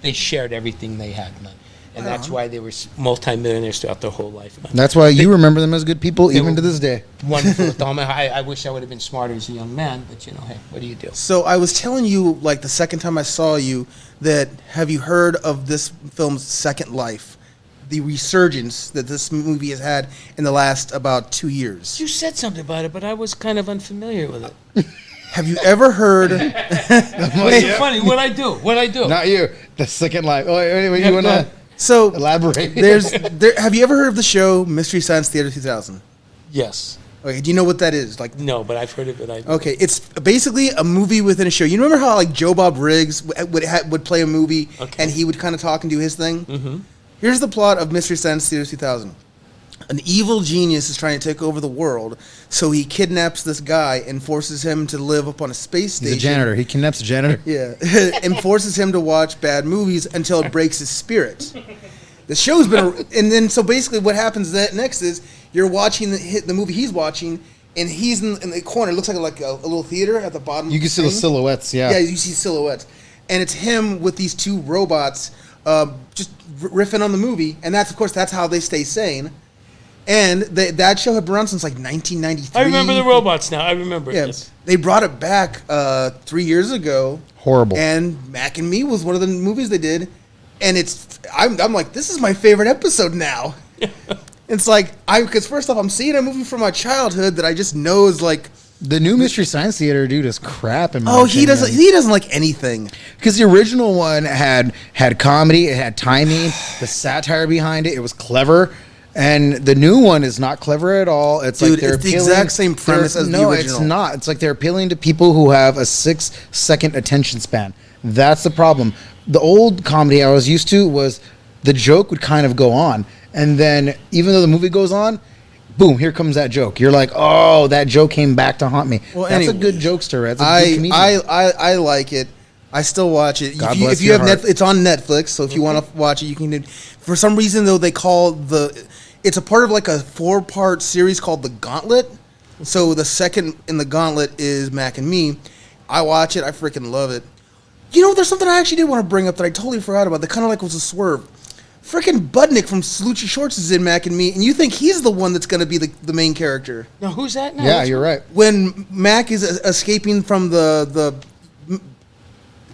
Speaker 1: They shared everything they had, man. And that's why they were multimillionaires throughout their whole life, man.
Speaker 3: That's why you remember them as good people even to this day.
Speaker 1: Wonderful with all my I wish I would have been smarter as a young man, but hey, what do you do?
Speaker 2: So I was telling you, like the second time I saw you, that have you heard of this film's second life? The resurgence that this movie has had in the last about 2 years.
Speaker 1: You said something about it, but I was kind of unfamiliar with it.
Speaker 2: Have you ever heard?
Speaker 1: What's so funny? What'd I do?
Speaker 3: Not you. The second life. Oh, anyway, you want
Speaker 1: go
Speaker 3: to
Speaker 1: ahead.
Speaker 2: So
Speaker 3: elaborate?
Speaker 2: have you ever heard of the show Mystery Science Theater 2000?
Speaker 1: Yes.
Speaker 2: Okay, do you know what that is? Like,
Speaker 1: No, but I've heard of it.
Speaker 2: okay, it's basically a movie within a show. You remember how like Joe Bob Riggs would play a movie and he would kind of talk and do his thing? Mm-hmm. Here's the plot of Mystery Science Theater 2000. An evil genius is trying to take over the world, so he kidnaps this guy and forces him to live up on a space station.
Speaker 3: He's a janitor. He kidnaps a janitor.
Speaker 2: Yeah, and forces him to watch bad movies until it breaks his spirit. The show's been, and then so basically what happens next is you're watching the movie he's watching, and he's in the corner. It looks like a little theater at the bottom.
Speaker 3: You can see the silhouettes. Yeah.
Speaker 2: Yeah, you see silhouettes, and it's him with these two robots, just riffing on the movie, and that's how they stay sane. And that show had been around since like 1993.
Speaker 1: I remember the robots now. I remember.
Speaker 2: Yeah,
Speaker 1: Yes.
Speaker 2: they brought it back 3 years ago.
Speaker 3: Horrible.
Speaker 2: And Mac and Me was one of the movies they did, and I'm like, this is my favorite episode now. It's like because first off, I'm seeing a movie from my childhood that I just know is like.
Speaker 3: The new Mystery Science Theater, dude, is crap. In my
Speaker 2: He
Speaker 3: opinion.
Speaker 2: doesn't like anything.
Speaker 3: Because the original one had comedy, it had timing, the satire behind it. It was clever, and the new one is not clever at all. It's
Speaker 2: Dude,
Speaker 3: like they're
Speaker 2: it's the
Speaker 3: appealing-
Speaker 2: exact same premise as the
Speaker 3: No,
Speaker 2: original.
Speaker 3: it's not. It's like they're appealing to people who have a 6-second attention span. That's the problem. The old comedy I was used to was the joke would kind of go on, and then even though the movie goes on, boom, here comes that joke. You're like, oh, that joke came back to haunt me.
Speaker 2: Well,
Speaker 3: That's a
Speaker 2: anyways,
Speaker 3: good jokester. That's a good comedian.
Speaker 2: I like it. I still watch it.
Speaker 3: God
Speaker 2: if you,
Speaker 3: bless
Speaker 2: if you
Speaker 3: your
Speaker 2: have
Speaker 3: heart.
Speaker 2: it's on Netflix, so if you want to watch it, you can. For some reason, though, they call it's a part of like a 4-part series called The Gauntlet. So the second in the Gauntlet is Mac and Me. I watch it. I freaking love it. You know, there's something I actually did want to bring up that I totally forgot about. That kind of like was a swerve. Freaking Budnick from Salute Your Shorts is in Mac and Me, and you think he's the one that's going to be the main character.
Speaker 1: Now, who's that now?
Speaker 3: Yeah, you're right.
Speaker 2: When Mac is escaping from the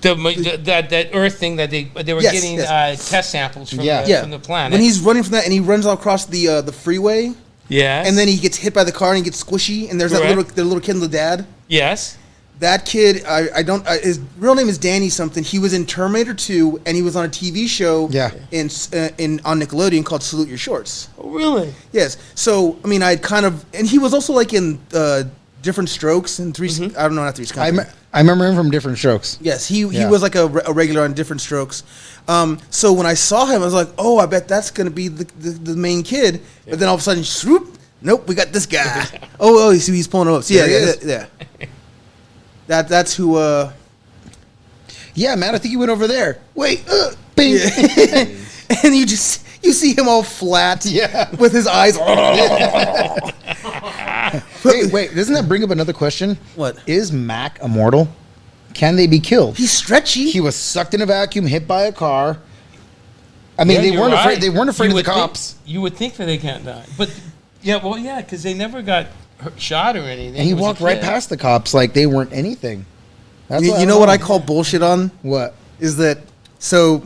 Speaker 1: That Earth thing that they were
Speaker 2: Yes,
Speaker 1: getting
Speaker 2: yes.
Speaker 1: test samples from,
Speaker 3: Yeah.
Speaker 1: from the planet.
Speaker 2: when he's running from that and he runs across the freeway,
Speaker 1: yes.
Speaker 2: and then he gets hit by the car and he gets squishy, and there's
Speaker 1: Correct.
Speaker 2: the little kid and the dad.
Speaker 1: yes.
Speaker 2: That kid, his real name is Danny something. He was in Terminator 2, and he was on a TV show
Speaker 3: Yeah.
Speaker 2: on Nickelodeon called Salute Your Shorts.
Speaker 1: Oh, really?
Speaker 2: Yes. So, I mean, and he was also like in Different Strokes and I don't know, not Three's Company.
Speaker 3: I remember him from Different Strokes.
Speaker 2: Yes, he
Speaker 3: Yeah.
Speaker 2: was like a regular on Different Strokes. So when I saw him, I was like, oh, I bet that's going to be the main kid. But then all of a sudden, swoop, nope, we got this guy. He's pulling him up. So yeah. That's who.
Speaker 3: Yeah, man, I think he went over there. Wait, bing.
Speaker 2: And you see him all flat.
Speaker 3: Yeah.
Speaker 2: With his eyes.
Speaker 3: Hey, wait, doesn't that bring up another question?
Speaker 2: What?
Speaker 3: Is Mac immortal? Can they be killed?
Speaker 2: He's stretchy.
Speaker 3: He was sucked in a vacuum, hit by a car. I mean,
Speaker 1: Yeah,
Speaker 3: they
Speaker 1: you're
Speaker 3: weren't afraid.
Speaker 1: right.
Speaker 3: They weren't afraid
Speaker 1: You
Speaker 3: of the
Speaker 1: would think-
Speaker 3: cops.
Speaker 1: You would think that they can't die, but because they never got shot or anything.
Speaker 3: And he
Speaker 1: It was a
Speaker 3: walked right
Speaker 1: kid.
Speaker 3: past the cops like they weren't anything. That's
Speaker 2: You know what I call bullshit on?
Speaker 3: What?
Speaker 2: Is that so?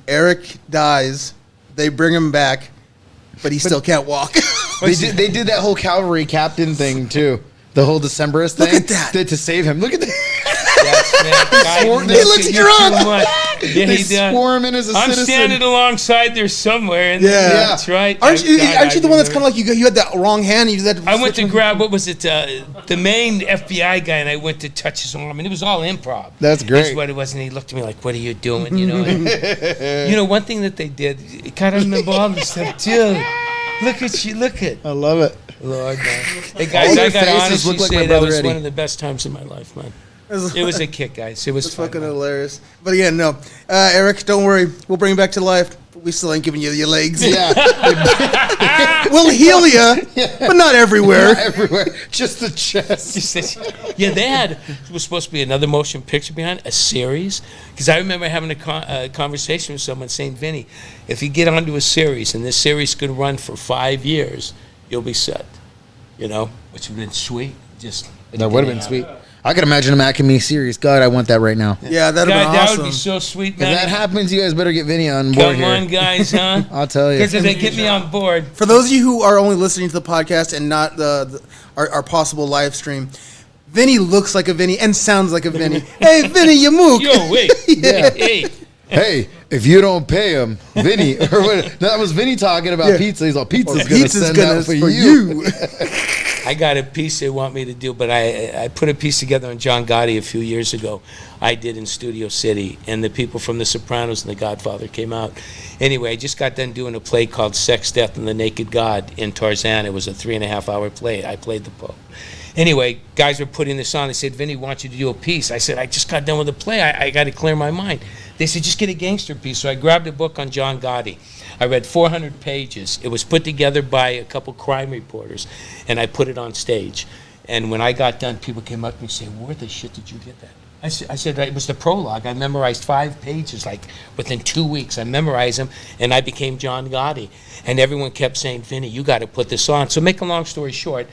Speaker 2: Eric dies. They bring him back, but he still can't walk.
Speaker 3: They did that whole cavalry captain thing too. The whole Decemberist thing.
Speaker 2: Look at that.
Speaker 3: To save him. Look at that.
Speaker 1: Yes, man. God,
Speaker 3: swore-
Speaker 1: he
Speaker 3: they
Speaker 1: looks
Speaker 3: looked
Speaker 1: at you
Speaker 3: drunk.
Speaker 1: too much. Yeah,
Speaker 3: They
Speaker 1: he does.
Speaker 3: swore him in as a
Speaker 1: I'm
Speaker 3: citizen.
Speaker 1: standing alongside there somewhere. And
Speaker 2: Yeah.
Speaker 1: that's right.
Speaker 2: Aren't you
Speaker 1: God,
Speaker 2: the one that's
Speaker 1: I
Speaker 2: kind of like you had that wrong hand? And you did that.
Speaker 1: I went to grab, what was it, the main FBI guy, and I went to touch his arm, and it was all improv.
Speaker 3: That's great.
Speaker 1: That's what it was, and he looked at me like, what are you doing, you know? And, one thing that they did, God, I remember all this stuff, dude. Look at.
Speaker 3: I love it.
Speaker 1: Lord, man. Hey,
Speaker 3: All
Speaker 1: guys,
Speaker 3: their
Speaker 1: I got to
Speaker 3: faces
Speaker 1: honestly
Speaker 3: look like my
Speaker 1: say that
Speaker 3: brother
Speaker 1: was
Speaker 3: Eddie.
Speaker 1: one of the best times of my life, man. It was a kick, guys. It was
Speaker 2: It's
Speaker 1: fun,
Speaker 2: fucking
Speaker 1: man.
Speaker 2: hilarious. But again, no. Eric, don't worry. We'll bring you back to life. We still ain't giving you your legs.
Speaker 3: Yeah.
Speaker 2: We'll heal you, but not everywhere.
Speaker 3: Not everywhere. Just the chest.
Speaker 1: Yeah, it was supposed to be another motion picture behind a series. Because I remember having a conversation with someone saying, Vinny, if you get onto a series and this series could run for 5 years, you'll be set. Which would have been sweet.
Speaker 3: That would have been sweet. I could imagine a Mac and Me series. God, I want that right now.
Speaker 2: Yeah, that'd have
Speaker 1: God,
Speaker 2: been awesome.
Speaker 1: that would be so sweet,
Speaker 3: If
Speaker 1: man.
Speaker 3: that happens, you guys better get Vinny on board
Speaker 1: Come
Speaker 3: here.
Speaker 1: on, guys, huh?
Speaker 3: I'll tell you.
Speaker 1: Because if they get me on board,
Speaker 2: For those of you who are only listening to the podcast and not our possible live stream, Vinny looks like a Vinny and sounds like a Vinny. Hey, Vinny, you mook.
Speaker 1: yo, wait.
Speaker 3: Yeah.
Speaker 1: Hey.
Speaker 3: Hey, if you don't pay him, Vinny, or what, that was Vinny talking about
Speaker 2: Yeah.
Speaker 3: pizza. He's all, pizza's going to
Speaker 2: Pizza's
Speaker 3: send
Speaker 2: gonna
Speaker 3: out for
Speaker 2: for
Speaker 3: you.
Speaker 2: you.
Speaker 1: I got a piece they want me to do, but I put a piece together on John Gotti a few years ago. I did in Studio City, and the people from The Sopranos and The Godfather came out. Anyway, I just got done doing a play called Sex, Death, and the Naked God in Tarzan. It was a 3.5-hour play. I played the Pope. Anyway, guys were putting this on. They said, Vinny, why don't you do a piece? I said, I just got done with a play. I got to clear my mind. They said, just get a gangster piece. So I grabbed a book on John Gotti. I read 400 pages. It was put together by a couple crime reporters, and I put it on stage. And when I got done, people came up to me and said, where the shit did you get that? I said, it was the prologue. I memorized 5 pages, like within 2 weeks. I memorized them, and I became John Gotti. And everyone kept saying, Vinny, you got to put this on. So make a long story short,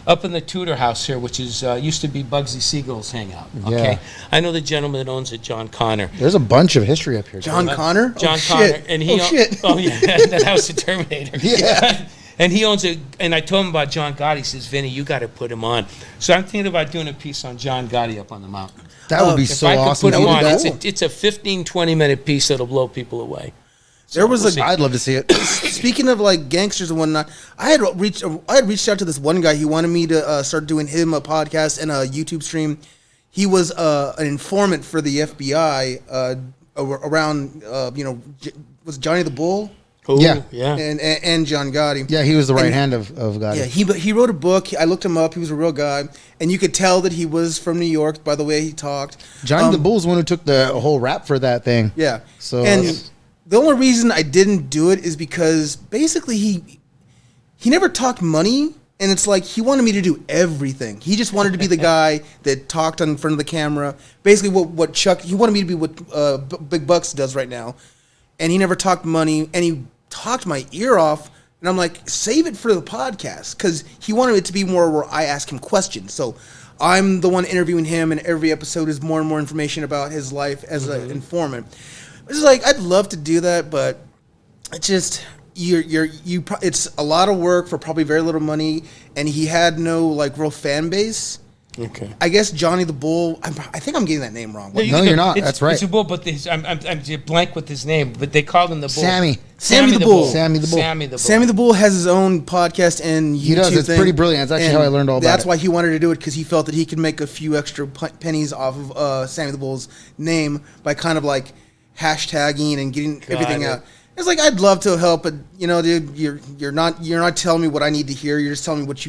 Speaker 1: up in the Tudor house here, which is used to be Bugsy Siegel's hangout. Okay,
Speaker 3: Yeah.
Speaker 1: I know the gentleman that owns it, John Connor.
Speaker 3: There's a bunch of history up here.
Speaker 2: John Connor?
Speaker 1: John
Speaker 2: Oh,
Speaker 1: Connor,
Speaker 2: shit.
Speaker 1: and he.
Speaker 2: Oh, shit.
Speaker 1: Oh yeah, that house, the Terminator.
Speaker 3: Yeah.
Speaker 1: And he owns and I told him about John Gotti. He says, Vinny, you got to put him on. So I'm thinking about doing a piece on John Gotti up on the mountain.
Speaker 3: That would be
Speaker 1: If
Speaker 3: so
Speaker 1: I could
Speaker 3: awesome.
Speaker 1: put him
Speaker 3: to do
Speaker 1: on,
Speaker 3: that.
Speaker 1: it's a 15, 20-minute piece that'll blow people away.
Speaker 2: There was
Speaker 1: we'll see.
Speaker 3: I'd love to see it.
Speaker 2: Speaking of like gangsters and whatnot, I had reached out to this one guy. He wanted me to start doing him a podcast and a YouTube stream. He was an informant for the FBI around was Johnny the Bull
Speaker 1: Ooh,
Speaker 3: Yeah.
Speaker 1: yeah.
Speaker 2: and John Gotti.
Speaker 3: Yeah, he was the right hand of Gotti.
Speaker 2: Yeah, he wrote a book. I looked him up. He was a real guy, and you could tell that he was from New York by the way he talked.
Speaker 3: Johnny the Bull's the one who took the whole rap for that thing.
Speaker 2: Yeah.
Speaker 3: So
Speaker 2: and the only reason I didn't do it is because basically he never talked money, and it's like he wanted me to do everything. He just wanted to be the guy that talked in front of the camera. Basically, what Chuck he wanted me to be what Big Bucks does right now, and he never talked money, and he talked my ear off. And I'm like, save it for the podcast, because he wanted it to be more where I ask him questions. So I'm the one interviewing him, and every episode is more and more information about his life as an informant. It's like I'd love to do that, but it's just it's a lot of work for probably very little money, and he had no like real fan base.
Speaker 1: Okay.
Speaker 2: I guess Johnny the Bull. I think I'm getting that name wrong.
Speaker 3: No, you're not. That's right.
Speaker 1: It's a bull, but I'm blank with his name, but they called him the bull.
Speaker 2: Sammy the Bull.
Speaker 3: Sammy the Bull.
Speaker 2: Sammy the Bull has his own podcast and YouTube
Speaker 3: He does. It's
Speaker 2: thing,
Speaker 3: pretty brilliant. That's actually
Speaker 2: and
Speaker 3: how I learned all about
Speaker 2: That's
Speaker 3: it.
Speaker 2: why he wanted to do it, because he felt that he could make a few extra pennies off of Sammy the Bull's name by kind of like hashtagging and getting everything
Speaker 1: it.
Speaker 2: out. It's like I'd love to help, but dude, you're not telling me what I need to hear. You're just telling me what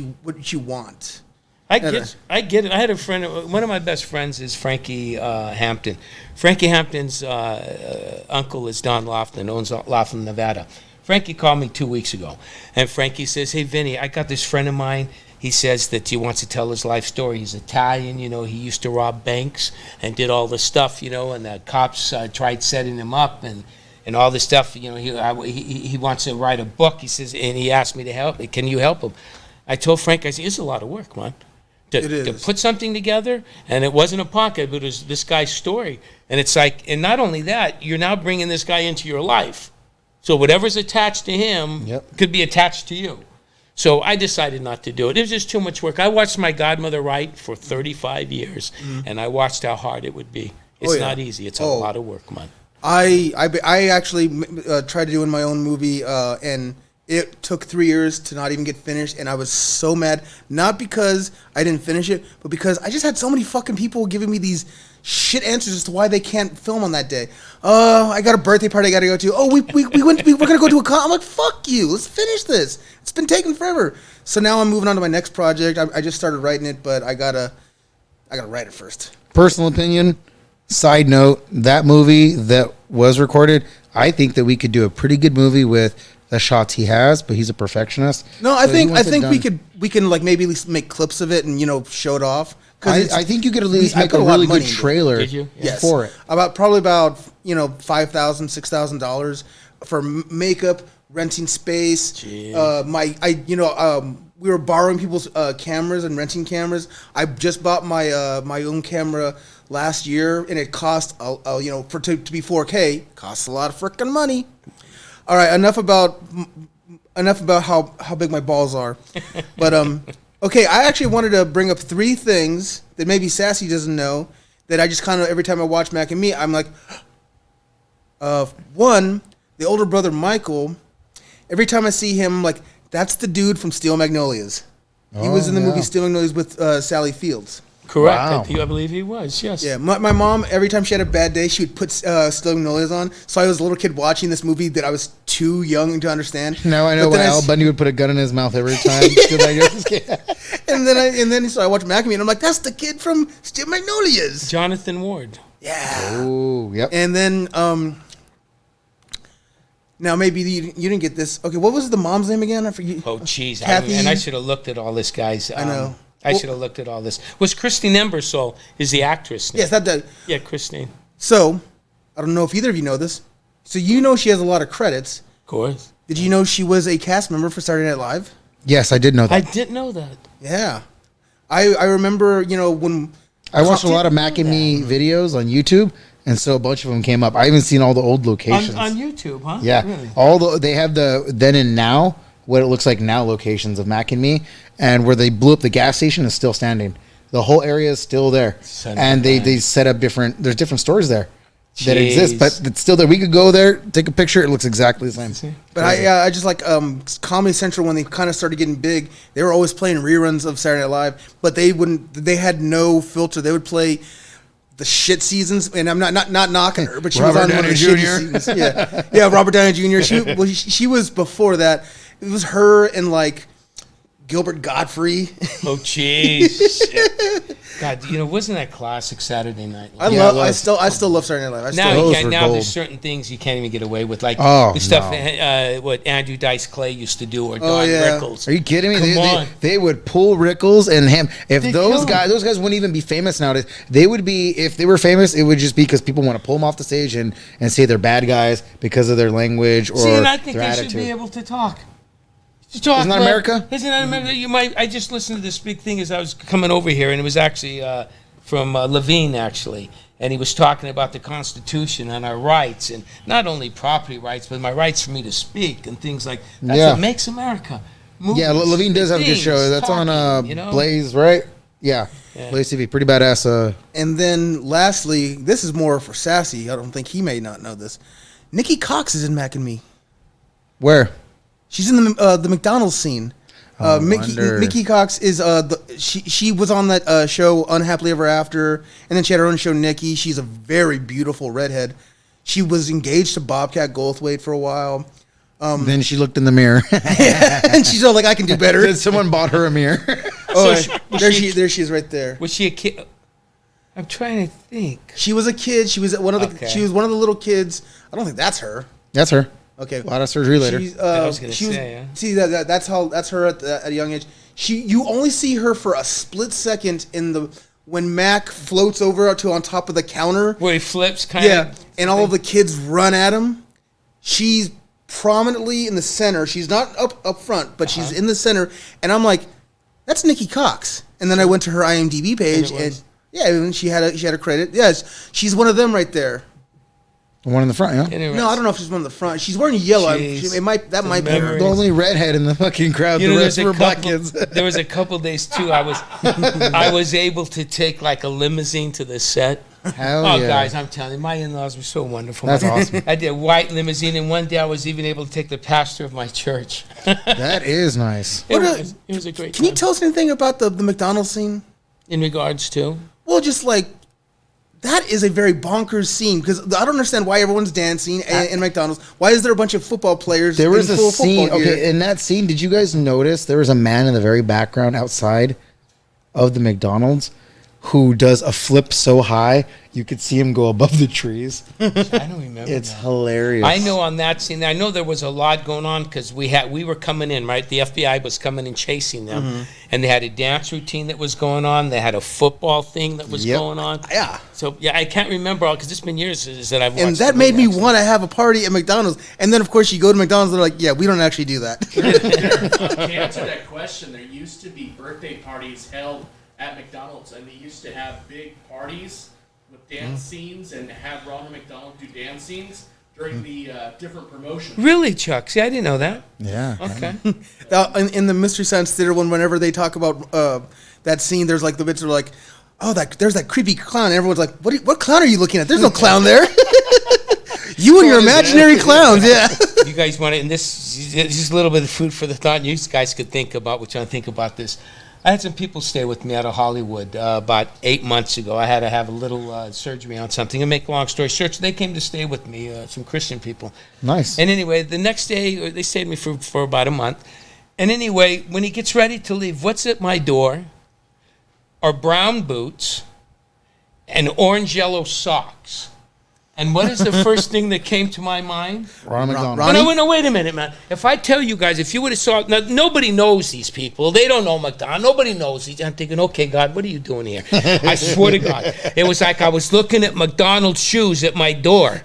Speaker 2: you want.
Speaker 1: I get it. I had a friend. One of my best friends is Frankie Hampton. Frankie Hampton's uncle is Don Laughlin, owns Laughlin, Nevada. Frankie called me 2 weeks ago, and Frankie says, "Hey, Vinny, I got this friend of mine. He says that he wants to tell his life story. He's Italian, he used to rob banks and did all this stuff, and the cops tried setting him up and all this stuff. He wants to write a book. He says, and he asked me to help. Can you help him?" I told Frank, I said, it's a lot of work, man. To put something together, and it wasn't a pocket, but it was this guy's story. And it's like, and not only that, you're now bringing this guy into your life. So whatever's attached to him could be attached to you. So I decided not to do it. It was just too much work. I watched my godmother write for 35 years, and I watched how hard it would be. It's not easy. It's a lot of work, man.
Speaker 2: I actually tried to do in my own movie, and it took 3 years to not even get finished, and I was so mad. Not because I didn't finish it, but because I just had so many fucking people giving me these shit answers as to why they can't film on that day. I got a birthday party I got to go to. We're gonna go to a con. I'm like, fuck you. Let's finish this. It's been taking forever. So now I'm moving on to my next project. I just started writing it, but I gotta write it first.
Speaker 3: Personal opinion. Side note: that movie that was recorded, I think that we could do a pretty good movie with the shots he has, but he's a perfectionist.
Speaker 2: No, I
Speaker 3: So he
Speaker 2: think
Speaker 3: wants it done.
Speaker 2: we can like maybe at least make clips of it and show it off.
Speaker 3: I think you could at least
Speaker 2: I
Speaker 3: make
Speaker 2: put
Speaker 3: a
Speaker 2: a lot of
Speaker 3: really
Speaker 2: money
Speaker 3: good
Speaker 2: into it.
Speaker 3: trailer
Speaker 1: Did you?
Speaker 2: Yes.
Speaker 3: for it.
Speaker 2: Probably about $5,000, $6,000 for makeup, renting space. We were borrowing people's cameras and renting cameras. I just bought my my own camera last year, and it cost to be 4K costs a lot of freaking money. All right, enough about how big my balls are, but okay. I actually wanted to bring up 3 things that maybe Sassy doesn't know that I just kind of every time I watch Mac and Me, I'm like, one, the older brother Michael. Every time I see him, I'm like, that's the dude from Steel Magnolias. He was in the movie Steel Magnolias with Sally Fields.
Speaker 1: Correct.
Speaker 3: Wow.
Speaker 1: I believe he was, yes.
Speaker 2: Yeah, my mom, every time she had a bad day, she would put Steel Magnolias on. So I was a little kid watching this movie that I was too young to understand.
Speaker 3: Now I know
Speaker 2: But
Speaker 3: why
Speaker 2: then
Speaker 3: Al Bundy would put a gun in his mouth every time.
Speaker 2: so I watched Mac and Me, and I'm like, that's the kid from Steel Magnolias.
Speaker 1: Jonathan Ward.
Speaker 2: Yeah.
Speaker 3: Oh, yep.
Speaker 2: And then, now maybe you didn't get this. Okay, what was the mom's name again? I forget.
Speaker 1: Oh, jeez.
Speaker 2: Kathy.
Speaker 1: And I should have looked at all this, guys.
Speaker 2: I know.
Speaker 1: I should have looked at all this. Was Christine Embersol is the actress name?
Speaker 2: Yes, that does.
Speaker 1: Yeah, Christine.
Speaker 2: So, I don't know if either of you know this. So she has a lot of credits.
Speaker 1: Of course.
Speaker 2: Did you know she was a cast member for Saturday Night Live?
Speaker 3: Yes, I did know that.
Speaker 1: I didn't know that.
Speaker 2: Yeah. I remember, when...
Speaker 3: I watched a lot of Mac and Me videos on YouTube, and so a bunch of them came up. I haven't seen all the old locations.
Speaker 1: On YouTube, huh?
Speaker 3: Yeah,
Speaker 1: Really?
Speaker 3: they have the then and now what it looks like now locations of Mac and Me, and where they blew up the gas station is still standing. The whole area is still there, and they set up there's different stores there that exist, but it's still there. We could go there, take a picture. It looks exactly the same.
Speaker 2: But I just like Comedy Central when they kind of started getting big. They were always playing reruns of Saturday Night Live, but they had no filter. They would play the shit seasons, and I'm not knocking her, but she was on one of the shitty seasons. Yeah, Robert Downey Jr. She was before that. It was her and like Gilbert Godfrey.
Speaker 1: Oh, jeez. God, wasn't that classic Saturday Night Live?
Speaker 2: I still love Saturday Night Live.
Speaker 1: Now there's certain things you can't even get away with, like the stuff what Andrew Dice Clay used to do, or Don Rickles.
Speaker 3: Are you kidding me?
Speaker 1: Come on.
Speaker 3: They would pull Rickles and him. If those guys wouldn't even be famous nowadays. They would be, if they were famous, it would just be because people want to pull them off the stage and say they're bad guys because of their language or
Speaker 1: and I think
Speaker 3: their
Speaker 1: they
Speaker 3: attitude.
Speaker 1: should be able to talk.
Speaker 3: Isn't that America?
Speaker 1: Isn't that America? I just listened to this big thing as I was coming over here, and it was actually from Levine, actually. And he was talking about the Constitution and our rights, and not only property rights, but my rights for me to speak and things like that. That's what makes America. Movies,
Speaker 3: Levine does have a good show. That's talking, on Blaze, right? Yeah. Blaze TV. Pretty badass.
Speaker 2: And then lastly, this is more for Sassy. I don't think he may not know this. Nikki Cox is in Mac and Me.
Speaker 3: Where?
Speaker 2: She's in the McDonald's scene. Mickey Cox is she was on that show Unhappily Ever After, and then she had her own show Nikki. She's a very beautiful redhead. She was engaged to Bobcat Goldthwait for a while.
Speaker 3: Then she looked in the mirror,
Speaker 2: and she's all like, "I can do better."
Speaker 3: Then someone bought her a mirror.
Speaker 2: There she is, right there.
Speaker 1: Was she a kid? I'm trying to think.
Speaker 2: She was a kid. She was one of the. She was one of the little kids. I don't think that's her.
Speaker 3: That's her.
Speaker 2: Okay,
Speaker 3: a lot of surgery later.
Speaker 1: I was gonna say, yeah.
Speaker 2: See that's her at a young age. You only see her for a split second when Mac floats over to on top of the counter
Speaker 1: where he flips, kind of.
Speaker 2: Yeah, and all of the kids run at him. She's prominently in the center. She's not up front, but she's in the center. And I'm like, that's Nikki Cox. And then I went to her IMDb page, and she had a credit. Yes, she's one of them right there.
Speaker 3: The one in the front, yeah?
Speaker 2: No, I don't know if she's one in the front. She's wearing yellow. That might be her.
Speaker 3: The only redhead in the fucking crowd. The rest were black kids.
Speaker 1: There was a couple days too. I was able to take like a limousine to the set.
Speaker 3: Hell yeah.
Speaker 1: Guys, I'm telling you, my in-laws were so wonderful.
Speaker 3: That's awesome.
Speaker 1: I did a white limousine, and one day I was even able to take the pastor of my church.
Speaker 3: That is nice.
Speaker 1: It was a great
Speaker 2: Can you tell us anything about the McDonald's scene?
Speaker 1: In regards to?
Speaker 2: Well, just like, that is a very bonkers scene, because I don't understand why everyone's dancing in McDonald's. Why is there a bunch of football players
Speaker 3: there was
Speaker 2: in
Speaker 3: a
Speaker 2: full
Speaker 3: scene,
Speaker 2: football gear?
Speaker 3: in that scene, did you guys notice there was a man in the very background outside of the McDonald's who does a flip so high you could see him go above the trees?
Speaker 1: I don't remember.
Speaker 3: It's hilarious.
Speaker 1: I know on that scene, I know there was a lot going on because we were coming in, right? The FBI was coming and chasing them, and they had a dance routine that was going on. They had a football thing that was going on.
Speaker 2: Yeah.
Speaker 1: So I can't remember all because it's been years that I've watched.
Speaker 2: And that made me want to have a party at McDonald's. And then of course you go to McDonald's, they're like, "Yeah, we don't actually do that."
Speaker 9: To answer that question, there used to be birthday parties held at McDonald's, and they used to have big parties with dance scenes and have Ronald McDonald do dance scenes during the different promotions.
Speaker 1: Really, Chuck? See, I didn't know that.
Speaker 3: Yeah.
Speaker 1: Okay.
Speaker 2: In the Mystery Science Theater one, whenever they talk about that scene, there's like the bits are like, "Oh, there's that creepy clown." And everyone's like, "What clown are you looking at? There's no clown there." You and your imaginary clowns, yeah.
Speaker 1: You guys want it, and this is just a little bit of food for the thought. And you guys could think about what you think about this. I had some people stay with me out of Hollywood about 8 months ago. I had to have a little surgery on something. And make a long story short, so they came to stay with me, some Christian people.
Speaker 3: Nice.
Speaker 1: And anyway, the next day, they stayed with me for about a month. And anyway, when he gets ready to leave, what's at my door are brown boots and orange-yellow socks. And what is the first thing that came to my mind?
Speaker 3: Ronald McDonald.
Speaker 1: No, wait a minute, man. If I tell you guys, if you would have saw, now, nobody knows these people. They don't know McDonald. Nobody knows these. I'm thinking, okay, God, what are you doing here? I swear to God. It was like I was looking at McDonald's shoes at my door.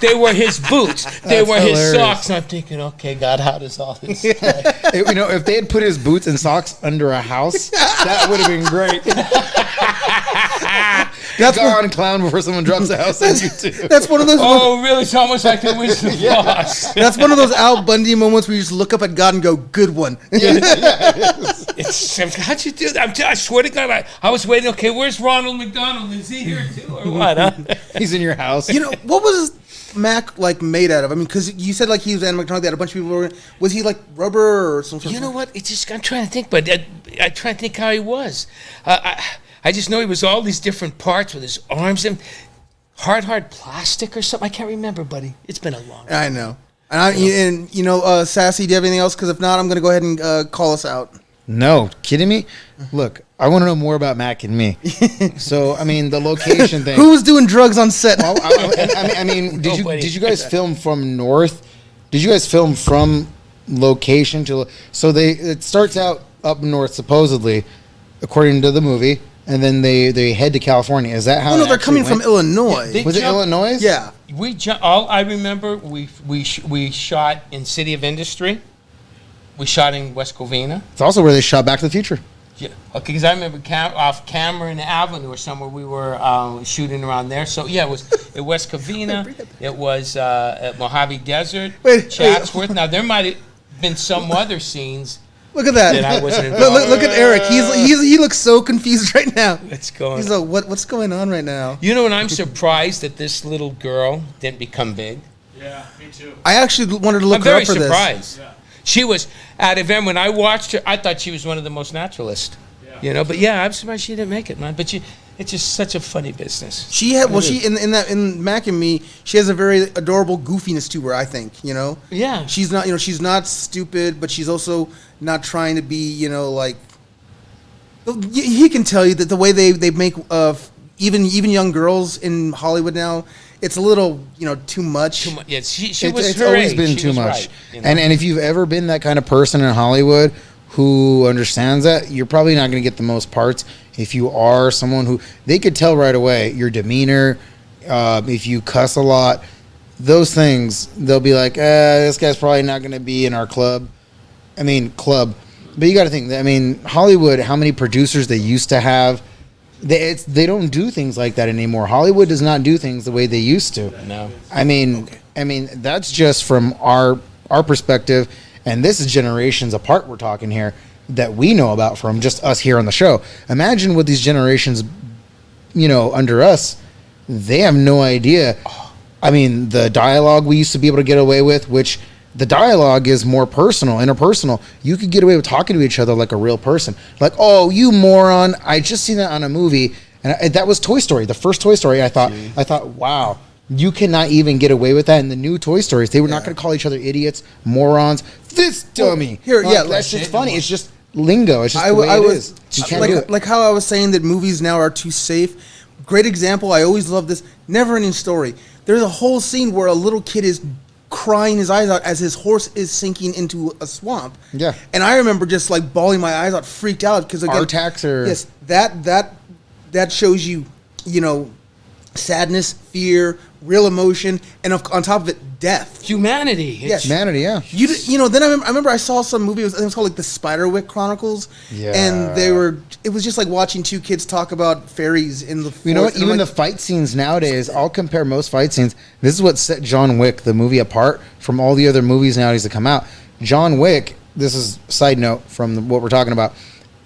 Speaker 1: They were his boots. They were his socks. And I'm thinking, okay, God, how does all this play?
Speaker 3: If they had put his boots and socks under a house, that would have been great. Gone clown before someone drops a house on you too.
Speaker 2: That's one of those.
Speaker 1: Oh, really? It's almost like the Wizard of Oz.
Speaker 2: That's one of those Al Bundy moments where you just look up at God and go, "Good one."
Speaker 1: How'd you do that? I swear to God, I was waiting. Okay, where's Ronald McDonald? Is he here too, or what? Huh?
Speaker 3: He's in your house.
Speaker 2: You know, what was Mac like made out of? I mean, because you said like he was animatronic. They had a bunch of people. Was he like rubber or something?
Speaker 1: You know what? It's just I'm trying to think, but I try to think how he was. I just know he was all these different parts with his arms and hard plastic or something. I can't remember, buddy. It's been a long time.
Speaker 2: I know. And Sassy, do you have anything else? Because if not, I'm going to go ahead and call us out.
Speaker 3: No, kidding me? Look, I want to know more about Mac and me. So, I mean, the location thing.
Speaker 2: Who was doing drugs on set?
Speaker 3: Well, I mean, did you guys film from north? Did you guys film from location to? So it starts out up north supposedly, according to the movie, and then they head to California. Is that how?
Speaker 2: Oh no,
Speaker 3: it
Speaker 2: they're coming
Speaker 3: actually
Speaker 2: from Illinois.
Speaker 1: They
Speaker 3: was it Illinois?
Speaker 2: Yeah.
Speaker 1: All I remember, we shot in City of Industry. We shot in West Covina.
Speaker 3: It's also where they shot Back to the Future.
Speaker 1: Yeah, okay, because I remember off Cameron Avenue or somewhere we were shooting around there. So yeah, it was at West Covina. It was at Mojave Desert, Chatsworth. Now there might have been some other scenes.
Speaker 2: Look at that.
Speaker 1: That I wasn't involved.
Speaker 2: Look at Eric. He looks so confused right now.
Speaker 1: What's going
Speaker 2: He's
Speaker 1: on?
Speaker 2: like, what's going on right now?
Speaker 1: You know, and I'm surprised that this little girl didn't become big.
Speaker 9: Yeah, me too.
Speaker 2: I actually wanted to look
Speaker 1: I'm
Speaker 2: her
Speaker 1: very
Speaker 2: up for
Speaker 1: surprised.
Speaker 2: this.
Speaker 9: Yeah.
Speaker 1: She was out of them when I watched her. I thought she was one of the most naturalist.
Speaker 9: Yeah.
Speaker 1: You know, but yeah, I'm surprised she didn't make it, man. But it's just such a funny business.
Speaker 2: She had in Mac and Me, she has a very adorable goofiness to her. I think
Speaker 1: Yeah.
Speaker 2: she's not stupid, but she's also not trying to be like. He can tell you that the way they make even young girls in Hollywood now, it's a little too much.
Speaker 1: Too much. Yeah, she was.
Speaker 3: It's
Speaker 1: her
Speaker 3: always
Speaker 1: age.
Speaker 3: been
Speaker 1: She
Speaker 3: too
Speaker 1: was
Speaker 3: much.
Speaker 1: right, you know?
Speaker 3: And if you've ever been that kind of person in Hollywood who understands that, you're probably not going to get the most parts. If you are someone who they could tell right away your demeanor, if you cuss a lot, those things, they'll be like, this guy's probably not going to be in our club. But you got to think. I mean, Hollywood, how many producers they used to have. They don't do things like that anymore. Hollywood does not do things the way they used to.
Speaker 1: No.
Speaker 3: I mean, that's just from our perspective, and this is generations apart. We're talking here that we know about from just us here on the show. Imagine what these generations, under us, they have no idea. I mean, the dialogue we used to be able to get away with, which the dialogue is more personal, interpersonal. You could get away with talking to each other like a real person. Like, oh, you moron. I just seen that on a movie. And that was Toy Story. The first Toy Story, I thought, wow, you cannot even get away with that in the new Toy Stories. They were not going to call each other idiots, morons, this dummy. That's just funny. It's just lingo. It's just the way it is. You can't do it.
Speaker 2: Like how I was saying that movies now are too safe. Great example. I always love this. Never-ending story. There's a whole scene where a little kid is crying his eyes out as his horse is sinking into a swamp.
Speaker 3: Yeah.
Speaker 2: And I remember just like bawling my eyes out, freaked out because again,
Speaker 3: Artax or
Speaker 2: yes, that shows you, sadness, fear, real emotion, and on top of it, death.
Speaker 1: Humanity.
Speaker 2: Yes.
Speaker 3: humanity, yeah.
Speaker 2: Then I remember I saw some movie. It was called like the Spiderwick Chronicles.
Speaker 3: Yeah.
Speaker 2: And it was just like watching two kids talk about fairies in the.
Speaker 3: You know what?
Speaker 2: forest, and
Speaker 3: Even
Speaker 2: I'm
Speaker 3: the
Speaker 2: like,
Speaker 3: fight scenes nowadays, I'll compare most fight scenes. This is what set John Wick, the movie, apart from all the other movies nowadays that come out. John Wick, this is a side note from what we're talking about.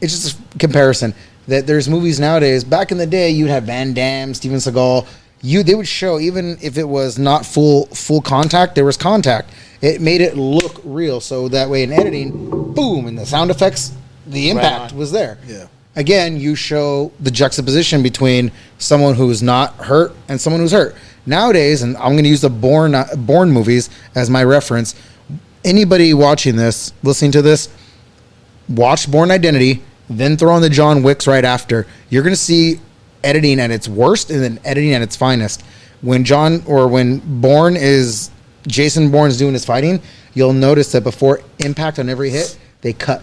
Speaker 3: It's just a comparison that there's movies nowadays. Back in the day, you'd have Van Damme, Steven Seagal. They would show, even if it was not full contact, there was contact. It made it look real. So that way in editing, boom, and the sound effects, the impact was there.
Speaker 2: Yeah.
Speaker 3: Again, you show the juxtaposition between someone who's not hurt and someone who's hurt. Nowadays, and I'm going to use the Bourne movies as my reference. Anybody watching this, listening to this, watch Bourne Identity, then throw on the John Wicks right after. You're going to see editing at its worst and then editing at its finest. When Jason Bourne's doing his fighting, you'll notice that before impact on every hit, they cut.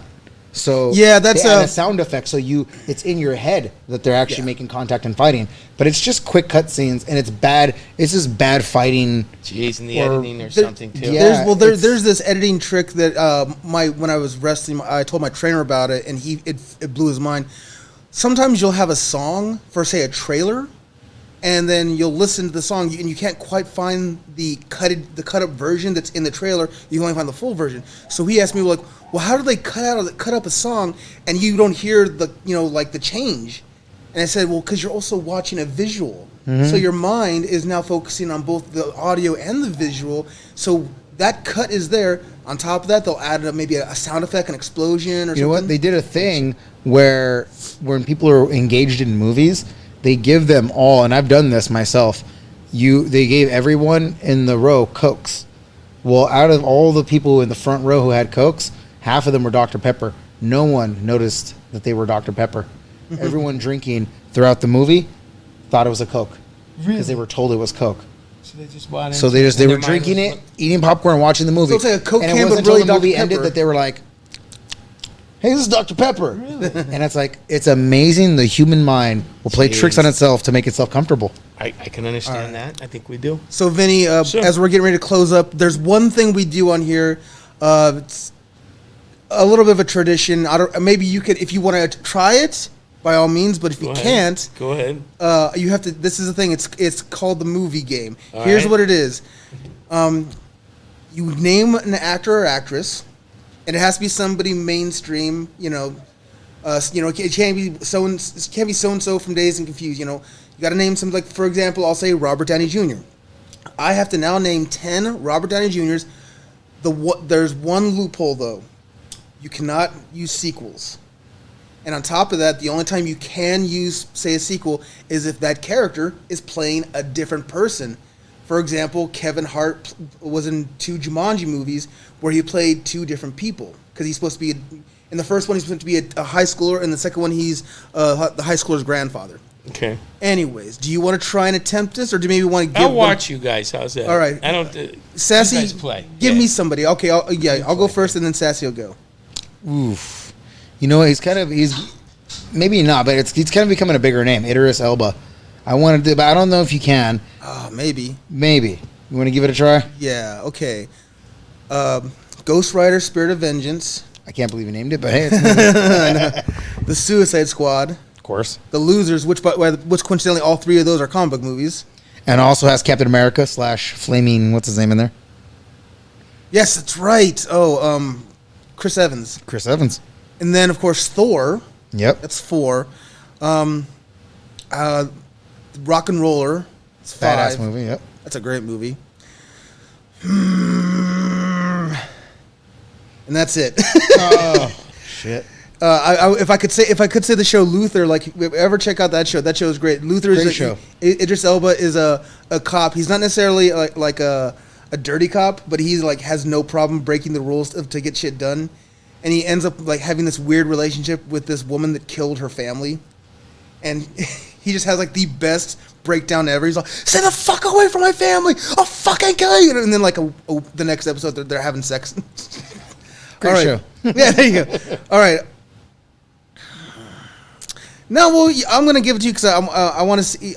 Speaker 3: So
Speaker 2: Yeah, that's
Speaker 3: they add
Speaker 2: a-
Speaker 3: a sound effect, so it's in your head that they're actually making contact and fighting. But it's just quick cut scenes, and it's bad. It's just bad fighting.
Speaker 1: Jeez, in the
Speaker 3: Or-
Speaker 1: editing or something too.
Speaker 3: Yeah.
Speaker 2: There's this editing trick that when I was wrestling, I told my trainer about it, and it blew his mind. Sometimes you'll have a song for, say, a trailer, and then you'll listen to the song, and you can't quite find the cut up version that's in the trailer. You can only find the full version. So he asked me, like, well, how do they cut up a song and you don't hear the like the change? And I said, well, because you're also watching a visual, so your mind is now focusing on both the audio and the visual. So that cut is there. On top of that, they'll add maybe a sound effect, an explosion, or something.
Speaker 3: You know what? They did a thing where when people are engaged in movies, they give them all, and I've done this myself. They gave everyone in the row Cokes. Well, out of all the people in the front row who had Cokes, half of them were Dr. Pepper. No one noticed that they were Dr. Pepper. Everyone drinking throughout the movie thought it was a Coke because they were told it was Coke.
Speaker 1: So they just bought it.
Speaker 3: So they were drinking it, eating popcorn, watching the movie.
Speaker 2: So it's like a Coke
Speaker 3: and
Speaker 2: can,
Speaker 3: it wasn't
Speaker 2: but really
Speaker 3: until the movie
Speaker 2: Dr.
Speaker 3: ended
Speaker 2: Pepper.
Speaker 3: that they were like, "Hey, this is Dr. Pepper," and it's like it's amazing. The human mind will play tricks on itself to make itself comfortable.
Speaker 1: I can understand that. I think we do.
Speaker 2: So, Vinny,
Speaker 1: Sure.
Speaker 2: as we're getting ready to close up, there's one thing we do on here. It's a little bit of a tradition. Maybe you could, if you want to try it, by all means. But if you can't,
Speaker 1: go ahead.
Speaker 2: You have to. This is the thing. It's called the movie game.
Speaker 1: All
Speaker 2: Here's
Speaker 1: right.
Speaker 2: what it is. You name an actor or actress, and it has to be somebody mainstream. It can't be so and so from Dazed and Confused. You got to name something, like, for example, I'll say Robert Downey Jr. I have to now name 10 Robert Downey Jr.'s. There's one loophole though. You cannot use sequels. And on top of that, the only time you can use, say, a sequel is if that character is playing a different person. For example, Kevin Hart was in 2 Jumanji movies where he played 2 different people. Because he's supposed to be, in the first one, he's supposed to be a high schooler, and the second one, he's the high schooler's grandfather.
Speaker 1: Okay.
Speaker 2: Anyways, do you want to try and attempt this, or do you maybe want to give
Speaker 1: I'll watch you guys. How's that?
Speaker 2: All right.
Speaker 1: I don't.
Speaker 2: Sassy,
Speaker 1: you guys play.
Speaker 2: give
Speaker 1: Yeah.
Speaker 2: me somebody. Okay, I'll go first, and then Sassy will go.
Speaker 3: Oof. He's maybe not, but he's kind of becoming a bigger name. Idris Elba. But I don't know if you can.
Speaker 2: Maybe.
Speaker 3: Maybe. You want to give it a try?
Speaker 2: Yeah, okay. Ghost Rider, Spirit of Vengeance.
Speaker 3: I can't believe you named it, but hey, it's
Speaker 2: The Suicide Squad.
Speaker 3: of course.
Speaker 2: The Losers, which coincidentally all 3 of those are comic book movies.
Speaker 3: And also has Captain America / Flaming, what's his name in there?
Speaker 2: Yes, that's right. Oh, Chris Evans.
Speaker 3: Chris Evans.
Speaker 2: And then, of course, Thor.
Speaker 3: Yep.
Speaker 2: That's 4. Rock and Roller. It's 5.
Speaker 3: Badass movie, yep.
Speaker 2: That's a great movie. And that's it.
Speaker 3: Oh, shit.
Speaker 2: If I could say the show Luther, like, ever check out that show? That show is great. Luther is
Speaker 3: Great show.
Speaker 2: Idris Elba is a cop. He's not necessarily like a dirty cop, but he's like has no problem breaking the rules to get shit done. And he ends up like having this weird relationship with this woman that killed her family, and he just has like the best breakdown ever. He's like, "Stay the fuck away from my family! I'll fucking kill you!" And then like the next episode, they're having sex.
Speaker 3: Great
Speaker 2: All right.
Speaker 3: show.
Speaker 2: Yeah, there you go. All right. Now, well, I'm going to give it to you because I want to see.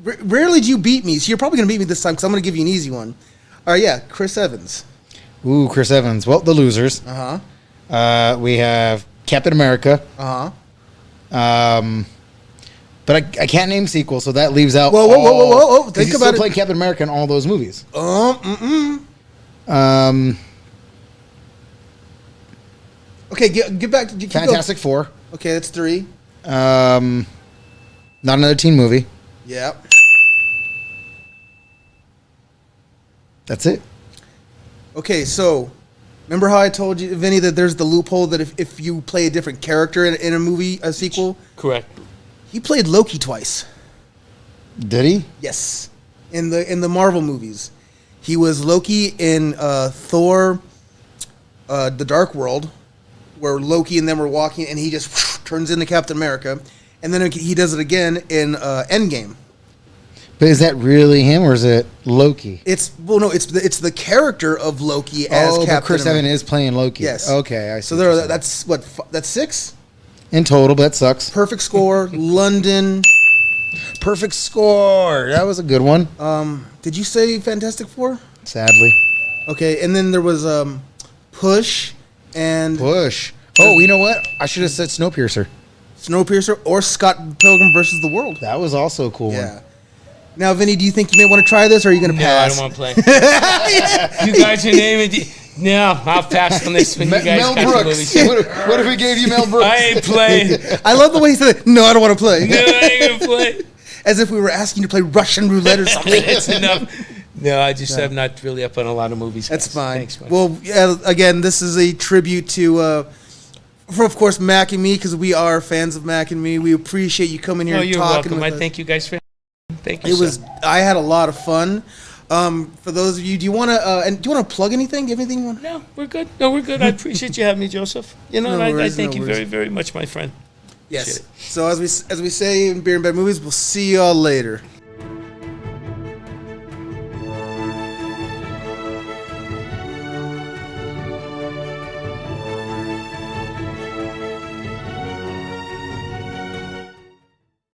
Speaker 2: Rarely do you beat me, so you're probably going to beat me this time because I'm going to give you an easy one. All right, yeah, Chris Evans.
Speaker 3: Ooh, Chris Evans. Well, The Losers. We have Captain America. But I can't name sequels, so that leaves out.
Speaker 2: Whoa. Think
Speaker 3: he's
Speaker 2: about
Speaker 3: still
Speaker 2: it.
Speaker 3: playing Captain America in all those movies.
Speaker 2: Okay, get back. Keep
Speaker 3: Fantastic Four.
Speaker 2: Going. Okay, that's 3.
Speaker 3: Not another teen movie.
Speaker 2: Yeah.
Speaker 3: That's it.
Speaker 2: Okay, so remember how I told you, Vinny, that there's the loophole that if you play a different character in a movie, a sequel?
Speaker 1: Correct.
Speaker 2: He played Loki twice.
Speaker 3: Did he?
Speaker 2: Yes, in the Marvel movies, he was Loki in Thor, The Dark World, where Loki and them were walking, and he just turns into Captain America, and then he does it again in Endgame.
Speaker 3: But is that really him, or is it Loki?
Speaker 2: It's the character of Loki as Captain
Speaker 3: but Chris
Speaker 2: America.
Speaker 3: Evans is playing Loki.
Speaker 2: Yes.
Speaker 3: Okay, I see.
Speaker 2: So
Speaker 3: what you're saying.
Speaker 2: that's 6.
Speaker 3: In total, but that sucks.
Speaker 2: Perfect Score, London.
Speaker 3: Perfect Score. That was a good one.
Speaker 2: Did you say Fantastic Four?
Speaker 3: Sadly.
Speaker 2: Okay, and then there was Push and
Speaker 3: Push. Oh, you know what? I should have said Snowpiercer.
Speaker 2: Snowpiercer or Scott Pilgrim versus the World.
Speaker 3: That was also a cool
Speaker 2: Yeah.
Speaker 3: one.
Speaker 2: Now, Vinny, do you think you may want to try this, or are you going to
Speaker 1: No, I
Speaker 2: pass?
Speaker 1: don't want to play. You guys are naming it. No, I'll pass on this one. You guys
Speaker 3: Mel
Speaker 1: got the
Speaker 3: Brooks.
Speaker 1: movies.
Speaker 3: What if we gave you Mel Brooks?
Speaker 1: I ain't playing.
Speaker 2: I love the way he said it. No, I don't want to play.
Speaker 1: No, I ain't gonna play.
Speaker 2: As if we were asking you to play Russian roulette or something.
Speaker 1: It's enough. No, I'm not really up on a lot of movies.
Speaker 2: That's
Speaker 1: guys.
Speaker 2: fine.
Speaker 1: Thanks, man.
Speaker 2: Well, again, this is a tribute to, for of course, Mac and me, because we are fans of Mac and me. We appreciate you coming here
Speaker 1: No,
Speaker 2: and
Speaker 1: you're
Speaker 2: talking
Speaker 1: welcome.
Speaker 2: with
Speaker 1: I
Speaker 2: us.
Speaker 1: thank you guys for. Thank you.
Speaker 2: It was. I had a lot of fun. For those of you, do you want to plug anything? Do you have anything you want?
Speaker 1: No, we're good. No, we're good. I appreciate you having me, Joseph. You know,
Speaker 2: No
Speaker 1: I
Speaker 2: worries,
Speaker 1: thank
Speaker 2: no
Speaker 1: you
Speaker 2: worries.
Speaker 1: very, very much, my friend.
Speaker 2: Yes.
Speaker 1: Appreciate it.
Speaker 2: So as we say in Beer and Bad Movies, we'll see y'all later.